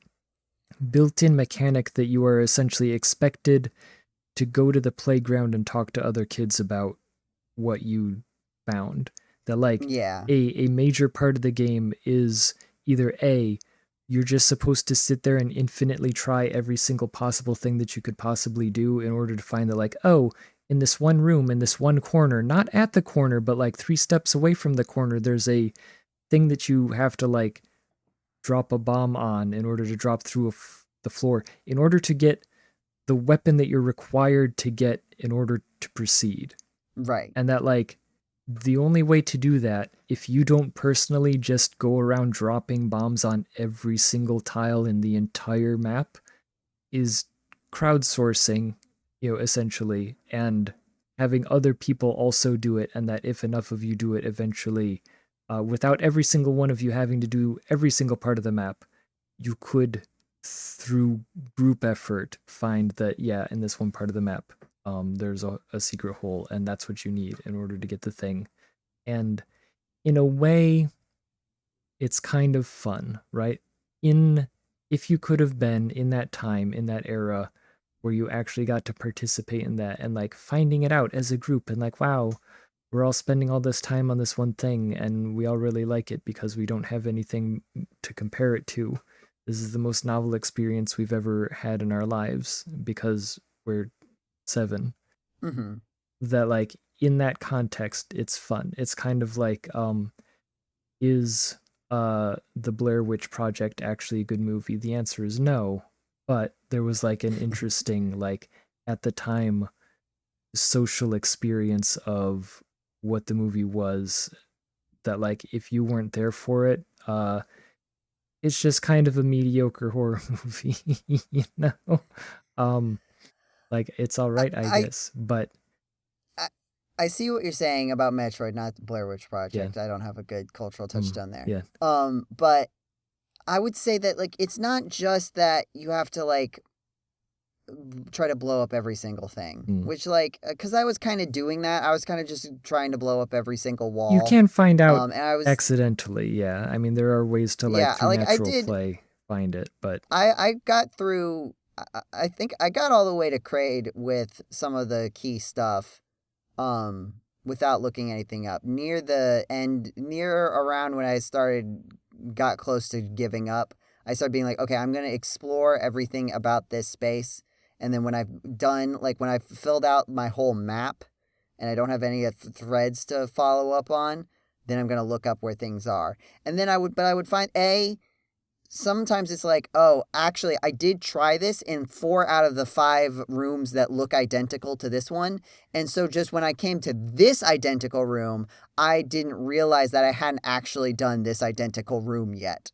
built-in mechanic that you are essentially expected to go to the playground and talk to other kids about what you found. That like a major part of the game is either A, you're just supposed to sit there and infinitely try every single possible thing that you could possibly do in order to find that, like, oh, in this one room, in this one corner, not at the corner, but like 3 steps away from the corner, there's a thing that you have to like drop a bomb on in order to drop through the floor, in order to get the weapon that you're required to get in order to proceed.
Right.
And that like, the only way to do that, if you don't personally just go around dropping bombs on every single tile in the entire map, is crowdsourcing, essentially, and having other people also do it, and that if enough of you do it eventually, without every single one of you having to do every single part of the map, you could, through group effort, find that, in this one part of the map, there's a secret hole, and that's what you need in order to get the thing. And in a way, it's kind of fun, right? If you could have been in that time, in that era, where you actually got to participate in that and like finding it out as a group and like, wow, we're all spending all this time on this one thing and we all really like it because we don't have anything to compare it to. This is the most novel experience we've ever had in our lives because we're 7. That like in that context it's fun. It's kind of like is the Blair Witch Project actually a good movie? The answer is no, but there was like an interesting like at the time social experience of what the movie was, that like if you weren't there for it, it's just kind of a mediocre horror movie, like it's all right, I guess, but
I see what you're saying about Metroid, not the Blair Witch Project. I don't have a good cultural touchstone there.
Yeah.
But I would say that like it's not just that you have to like try to blow up every single thing, which like because I was kind of doing that. I was kind of just trying to blow up every single wall.
You can find out
and I was
accidentally. Yeah, I mean there are ways to like through natural play find it, but
I got through. I think I got all the way to Kraid with some of the key stuff. Without looking anything up. Near the end, near around when I got close to giving up, I started being like, okay, I'm going to explore everything about this space. And then when I've done, like when I've filled out my whole map and I don't have any threads to follow up on, then I'm going to look up where things are. And then I would find sometimes it's like, oh, actually, I did try this in 4 out of the 5 rooms that look identical to this one. And so just when I came to this identical room, I didn't realize that I hadn't actually done this identical room yet.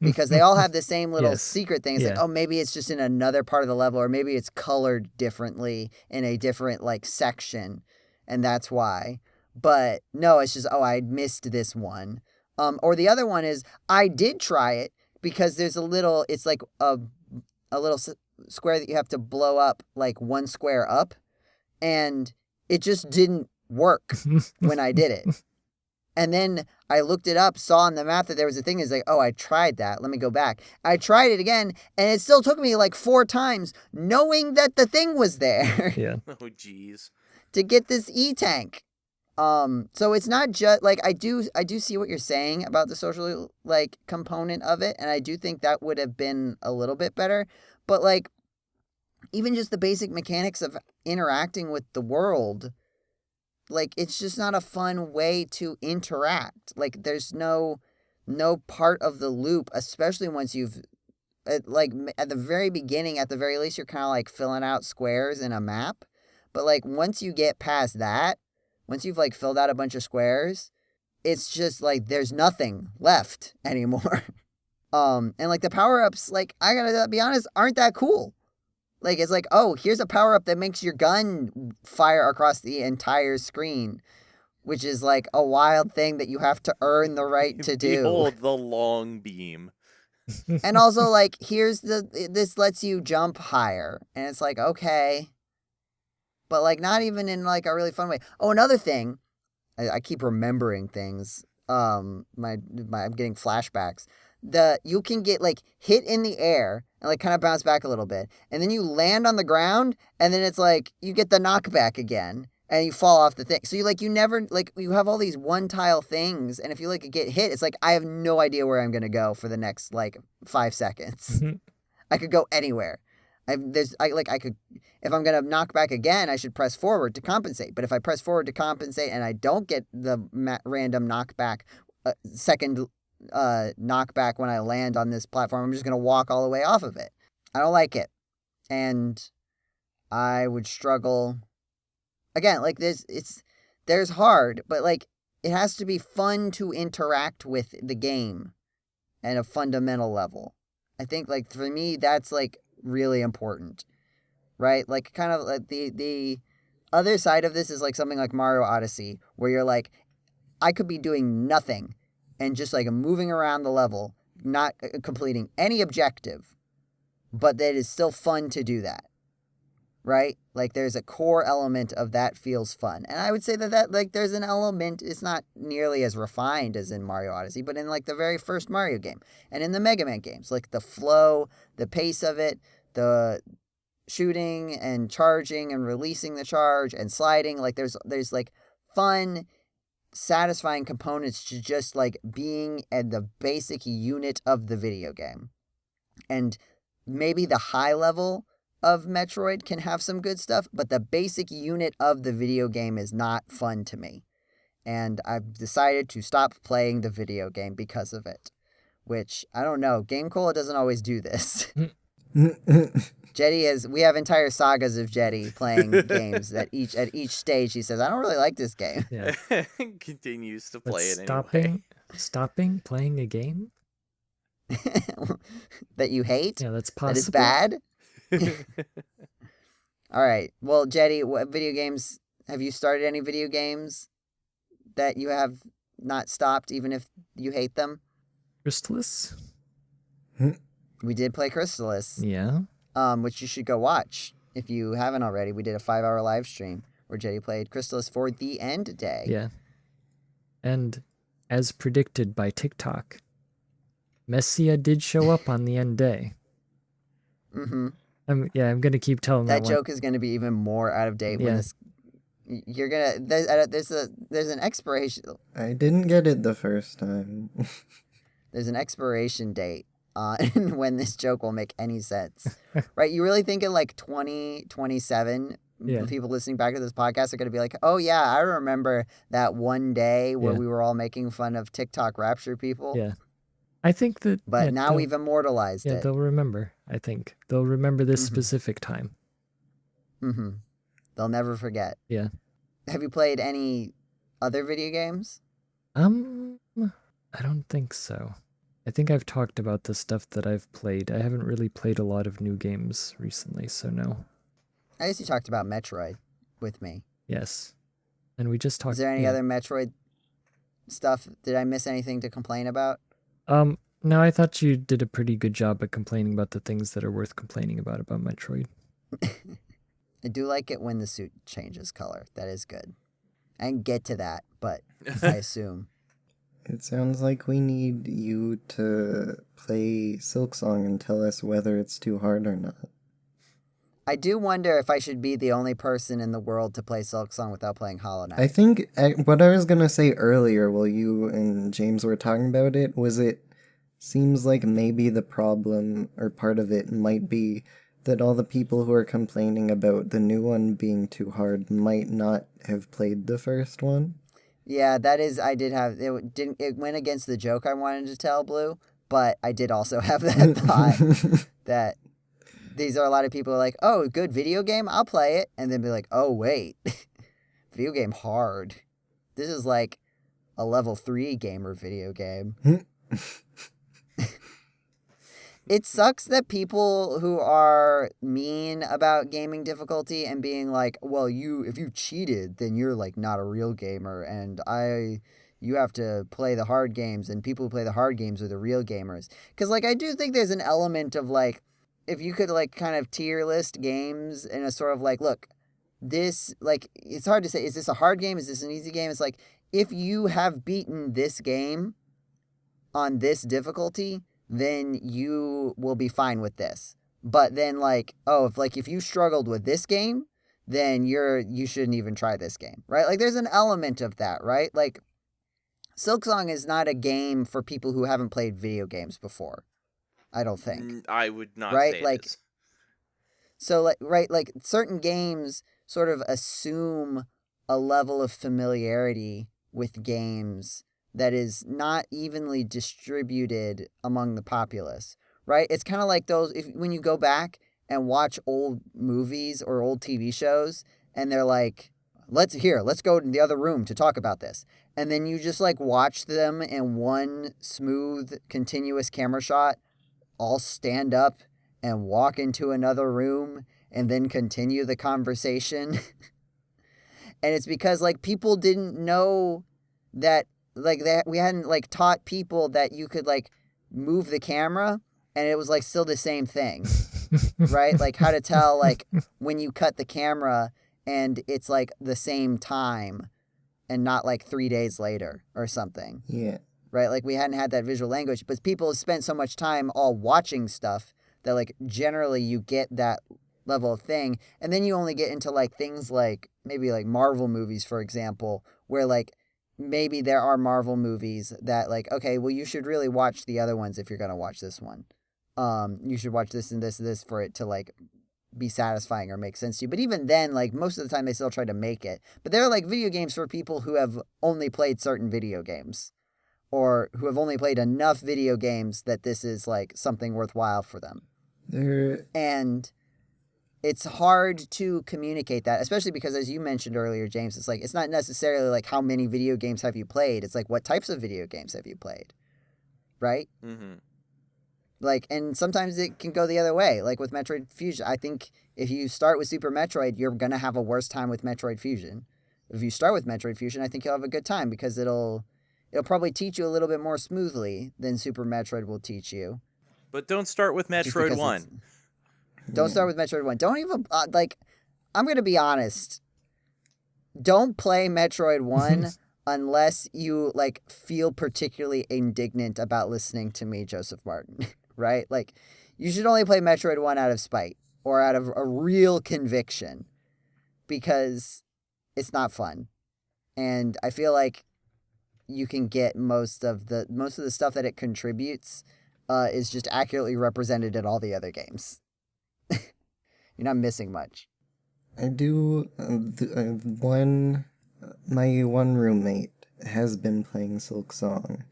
Because they all have the same little secret thing. It's like, oh, maybe it's just in another part of the level, or maybe it's colored differently in a different, like, section. And that's why. But no, it's just, oh, I missed this one. Or the other one is, I did try it, because there's it's like a little square that you have to blow up, like 1 square up, and it just didn't work when I did it. And then I looked it up, saw on the map that there was a thing. It's like, oh, I tried that. Let me go back. I tried it again, and it still took me like 4 times, knowing that the thing was there.
Yeah.
Oh, jeez.
To get this E-tank. So it's not just like I do see what you're saying about the social like component of it, and I do think that would have been a little bit better. But like even just the basic mechanics of interacting with the world, like it's just not a fun way to interact. Like there's no part of the loop, especially once you've like at the very beginning, at the very least, you're kind of like filling out squares in a map. But like once you get past that, once you've, like, filled out a bunch of squares, it's just, like, there's nothing left anymore. And, like, the power-ups, like, I gotta be honest, aren't that cool. Like, it's like, oh, here's a power-up that makes your gun fire across the entire screen, which is, like, a wild thing that you have to earn the right to do.
Behold the long beam.
And also, like, this lets you jump higher. And it's like, okay. But, like, not even in, like, a really fun way. Oh, another thing. I keep remembering things. I'm getting flashbacks. You can get, like, hit in the air and, like, kind of bounce back a little bit. And then you land on the ground, and then it's, like, you get the knockback again. And you fall off the thing. So, you never, like, you have all these one-tile things. And if you, like, get hit, it's like, I have no idea where I'm going to go for the next, like, 5 seconds. I could go anywhere. If I'm going to knock back again, I should press forward to compensate. But if I press forward to compensate and I don't get the random knockback, second knockback when I land on this platform, I'm just going to walk all the way off of it. I don't like it. And I would struggle. Again, like there's hard, but like it has to be fun to interact with the game at a fundamental level. I think like for me, that's like really important, right? Like kind of like the other side of this is like something like Mario Odyssey, where you're like, I could be doing nothing and just like moving around the level, not completing any objective, but that is still fun to do that, right? Like there's a core element of that feels fun. And I would say that like there's an element, it's not nearly as refined as in Mario Odyssey, but in like the very first Mario game and in the Mega Man games, like the flow, the pace of it, the shooting and charging and releasing the charge and sliding, like there's like fun, satisfying components to just like being at the basic unit of the video game. And maybe the high level of Metroid can have some good stuff, but the basic unit of the video game is not fun to me. And I've decided to stop playing the video game because of it. Which, I don't know, GameCola doesn't always do this. We have entire sagas of Jetty playing games that at each stage he says, I don't really like this game.
Yeah.
Continues to
But
play it anyway.
Stopping playing a game?
That you hate?
Yeah, that's possible.
That is bad? All right. Well, Jetty, what video games have you started? Any video games that you have not stopped, even if you hate them?
Crystalis?
We did play Crystalis.
Yeah.
Which you should go watch if you haven't already. We did a 5-hour live stream where Jetty played Crystalis for the end day.
Yeah. And as predicted by TikTok, Messia did show up on the end day.
Mm-hmm.
I'm gonna keep telling
that
that
joke is gonna be even more out of date when this. You're gonna there's an expiration.
I didn't get it the first time.
There's an expiration date on when this joke will make any sense, right? You really think in like 2027
Yeah.
The people listening back to this podcast are going to be like, oh, yeah, I remember that one day where
Yeah.
we were all making fun of TikTok Rapture people.
Yeah. I think that.
But
yeah,
now
they'll-
we've immortalized
Yeah,
it.
they'll remember. I think they'll remember this
Mhm.
specific time.
Mm-hmm. They'll never forget.
Yeah.
Have you played any other video games?
I don't think so. I think I've talked about the stuff that I've played. I haven't really played a lot of new games recently, so no.
I guess you talked about Metroid with me.
Yes. And we just talked.
Is there any
yeah.
other Metroid stuff? Did I miss anything to complain about?
No, I thought you did a pretty good job at complaining about the things that are worth complaining about Metroid.
I do like it when the suit changes color. That is good. I can get to that, but I assume.
It sounds like we need you to play Silksong and tell us whether it's too hard or not.
I do wonder if I should be the only person in the world to play Silksong without playing Hollow Knight.
I think what I was going to say earlier while you and James were talking about it was it seems like maybe the problem or part of it might be that all the people who are complaining about the new one being too hard might not have played the first one.
Yeah, that is, I did have, it went against the joke I wanted to tell, Blue, but I did also have that thought that these are a lot of people who are like, oh, good video game, I'll play it, and then be like, oh, wait, video game hard. This is like a level 3 gamer video game. It sucks that people who are mean about gaming difficulty and being like, well, if you cheated, then you're like not a real gamer, and you have to play the hard games, and people who play the hard games are the real gamers. Because like I do think there's an element of like, if you could like kind of tier list games in a sort of like, look, this, like, it's hard to say, is this a hard game? Is this an easy game? It's like, if you have beaten this game on this difficulty, then you will be fine with this. But then like, oh, if you struggled with this game, then you shouldn't even try this game, right? Like there's an element of that, right? Like Silksong is not a game for people who haven't played video games before. I don't think.
I would not
right?
say
Like,
this.
So like, right, like certain games sort of assume a level of familiarity with games that is not evenly distributed among the populace, right? It's kind of like those, when you go back and watch old movies or old TV shows, and they're like, let's go in the other room to talk about this. And then you just like watch them in one smooth, continuous camera shot, all stand up and walk into another room and then continue the conversation. And it's because like people didn't know that, like, that we hadn't like taught people that you could like move the camera and it was like still the same thing, right? Like how to tell like when you cut the camera and it's like the same time and not like 3 days later or something.
Yeah.
Right? Like we hadn't had that visual language, but people have spent so much time all watching stuff that like generally you get that level of thing. And then you only get into like things like maybe like Marvel movies, for example, where like maybe there are Marvel movies that like, okay, well, you should really watch the other ones if you're going to watch this one. You should watch this and this and this for it to like be satisfying or make sense to you. But even then, like most of the time they still try to make it. But there are like video games for people who have only played certain video games or who have only played enough video games that this is like something worthwhile for them. And it's hard to communicate that, especially because, as you mentioned earlier, James, it's like, it's not necessarily like how many video games have you played. It's like, what types of video games have you played? Right?
Mm-hmm.
Like, and sometimes it can go the other way. Like with Metroid Fusion, I think if you start with Super Metroid, you're going to have a worse time with Metroid Fusion. If you start with Metroid Fusion, I think you'll have a good time because it'll probably teach you a little bit more smoothly than Super Metroid will teach you.
But don't start with Metroid 1.
Don't start with Metroid 1. Don't even, like, I'm going to be honest. Don't play Metroid 1 unless you, like, feel particularly indignant about listening to me, Joseph Martin, right? Like, you should only play Metroid 1 out of spite or out of a real conviction because it's not fun. And I feel like you can get most of the stuff that it contributes is just accurately represented in all the other games. You're not missing much.
I do. My one roommate has been playing Silksong,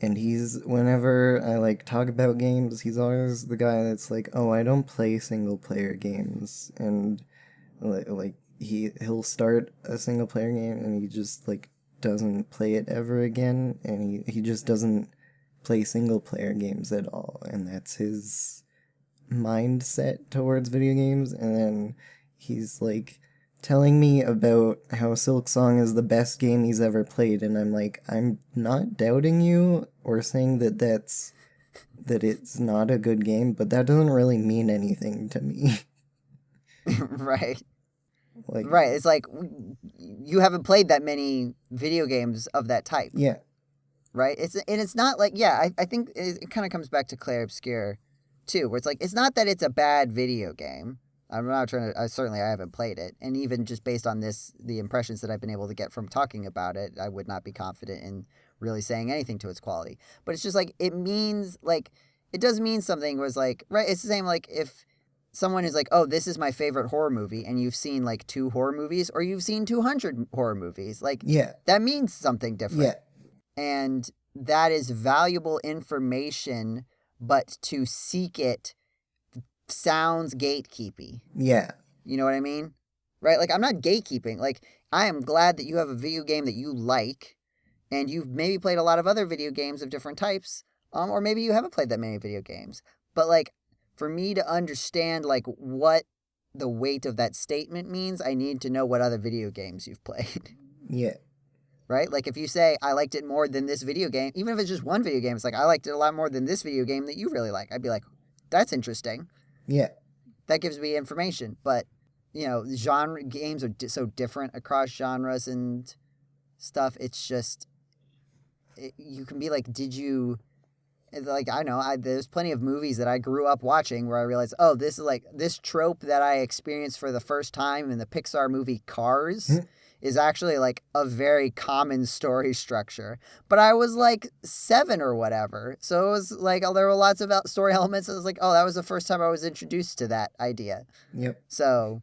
and whenever I like talk about games, he's always the guy that's like, "Oh, I don't play single player games," and like he'll start a single player game and he just like doesn't play it ever again, and he just doesn't play single player games at all, and that's his mindset towards video games. And then he's like telling me about how Silksong is the best game he's ever played, and I'm like, I'm not doubting you or saying that it's not a good game, but that doesn't really mean anything to me.
Right.
Like,
Right. It's like you haven't played that many video games of that type.
yeah.
Right. It's not like, yeah, I think it kind of comes back to Clair Obscur too, where it's like, it's not that it's a bad video game. I'm not trying to, I haven't played it. And even just based on the impressions that I've been able to get from talking about it, I would not be confident in really saying anything to its quality. But it's just like, it does mean something. Was like, right. It's the same, like if someone is like, oh, this is my favorite horror movie, and you've seen like 2 horror movies, or you've seen 200 horror movies, like,
Yeah.
that means something different.
Yeah.
And that is valuable information, but to seek it sounds gatekeepy.
Yeah.
You know what I mean? Right? Like, I'm not gatekeeping. Like, I am glad that you have a video game that you like, and you've maybe played a lot of other video games of different types, or maybe you haven't played that many video games. But, like, for me to understand, like, what the weight of that statement means, I need to know what other video games you've played.
Yeah.
Right? Like, if you say, I liked it more than this video game, even if it's just one video game, it's like, I liked it a lot more than this video game that you really like. I'd be like, that's interesting.
Yeah.
That gives me information. But, you know, genre games are so different across genres and stuff. It's just, you can be like, did you, like, I know, there's plenty of movies that I grew up watching where I realized, oh, this is like, this trope that I experienced for the first time in the Pixar movie Cars is actually like a very common story structure. But I was like 7 or whatever. So it was like, oh, there were lots of story elements. I was like, oh, that was the first time I was introduced to that idea.
Yep.
So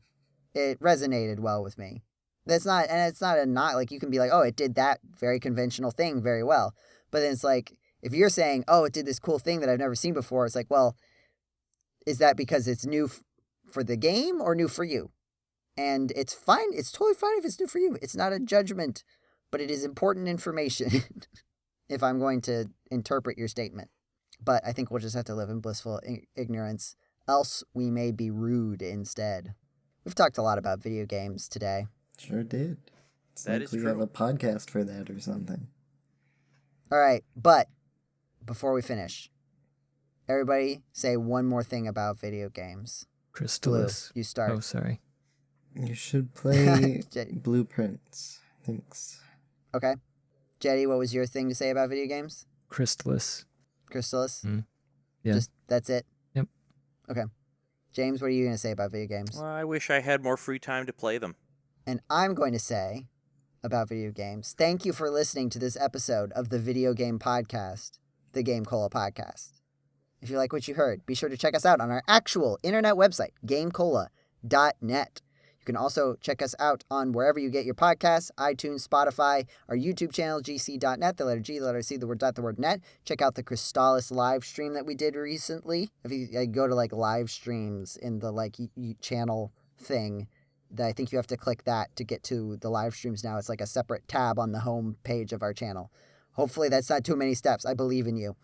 it resonated well with me. It's not like, you can be like, oh, it did that very conventional thing very well. But then it's like, if you're saying, oh, it did this cool thing that I've never seen before, it's like, well, is that because it's new for the game or new for you? And it's fine. It's totally fine if it's new for you. It's not a judgment, but it is important information if I'm going to interpret your statement. But I think we'll just have to live in blissful ignorance, else we may be rude instead. We've talked a lot about video games today.
Sure did. It's
That
like
is
we
true.
have a podcast for that or something.
All right, but before we finish, everybody say one more thing about video games. Blue,
Crystalis.
you start.
Oh, sorry.
You should play
Jetty.
Blueprints. Thanks.
Okay. Jetty, what was your thing to say about video games?
Crystalis.
Crystalis?
Yeah.
Just, that's it?
Yep.
Okay. James, what are you going to say about video games?
Well, I wish I had more free time to play them.
And I'm going to say about video games, thank you for listening to this episode of the Video Game Podcast, the GameCola Podcast. If you like what you heard, be sure to check us out on our actual internet website, GameCola.net. You can also check us out on wherever you get your podcasts, iTunes, Spotify, our YouTube channel, GC.net, the letter G, the letter C, the word dot, the word net. Check out the Crystalis live stream that we did recently. If you go to like live streams in the like channel thing, I think you have to click that to get to the live streams now. It's like a separate tab on the home page of our channel. Hopefully that's not too many steps. I believe in you.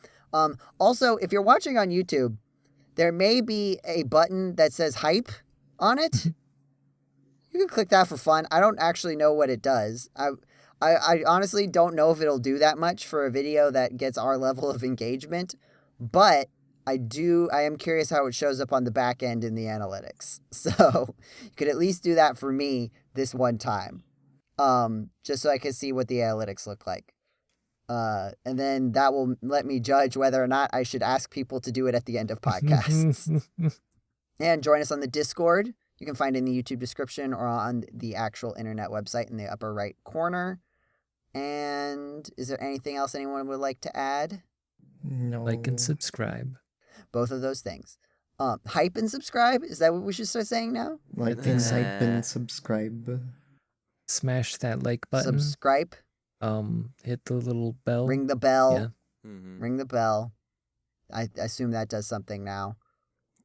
Also, if you're watching on YouTube, there may be a button that says hype on it. You can click that for fun. I don't actually know what it does. I honestly don't know if it'll do that much for a video that gets our level of engagement, but I am curious how it shows up on the back end in the analytics. So you could at least do that for me this one time, just so I can see what the analytics look like. And then that will let me judge whether or not I should ask people to do it at the end of podcasts. And join us on the Discord. You can find it in the YouTube description or on the actual internet website in the upper right corner. And is there anything else anyone would like to add?
No.
Like and subscribe.
Both of those things. Hype and subscribe? Is that what we should start saying now?
Like and hype and subscribe.
Smash that like button.
Subscribe.
Hit the little bell.
Ring the bell.
Yeah.
Ring the bell. I assume that does something now.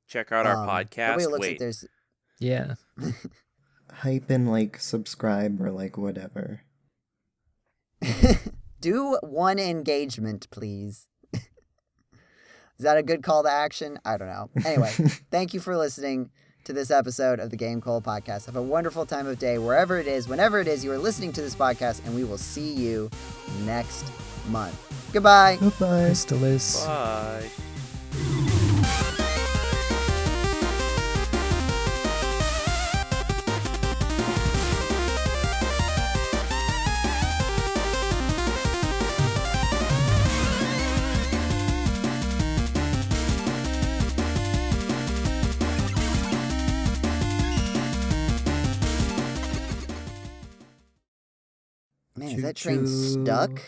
Check out our podcast.
It looks
Wait.
like there's...
Yeah.
Hype and like subscribe or like whatever.
Do one engagement, please. Is that a good call to action? I don't know. Anyway, thank you for listening to this episode of the GameCola podcast. Have a wonderful time of day, wherever it is, whenever it is you are listening to this podcast, and we will see you next month. Goodbye.
Goodbye.
Crystalis.
Bye.
Man, is that train stuck?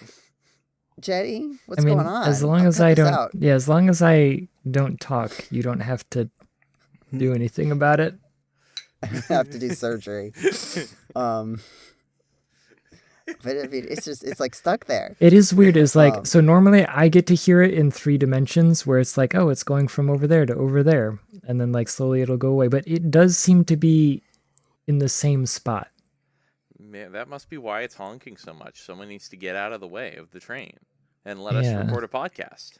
Jetty? What's
I mean,
going on?
as long
I'll
as
cut
I
this
don't,
out.
yeah, as long as I don't talk, you don't have to do anything about it.
I have to do surgery. But I mean, it's like stuck there.
It is weird. It's like, so normally I get to hear it in 3 dimensions where it's like, oh, it's going from over there to over there. And then like slowly it'll go away. But it does seem to be in the same spot.
Man, that must be why it's honking so much. Someone needs to get out of the way of the train and let us
Yeah.
record a podcast.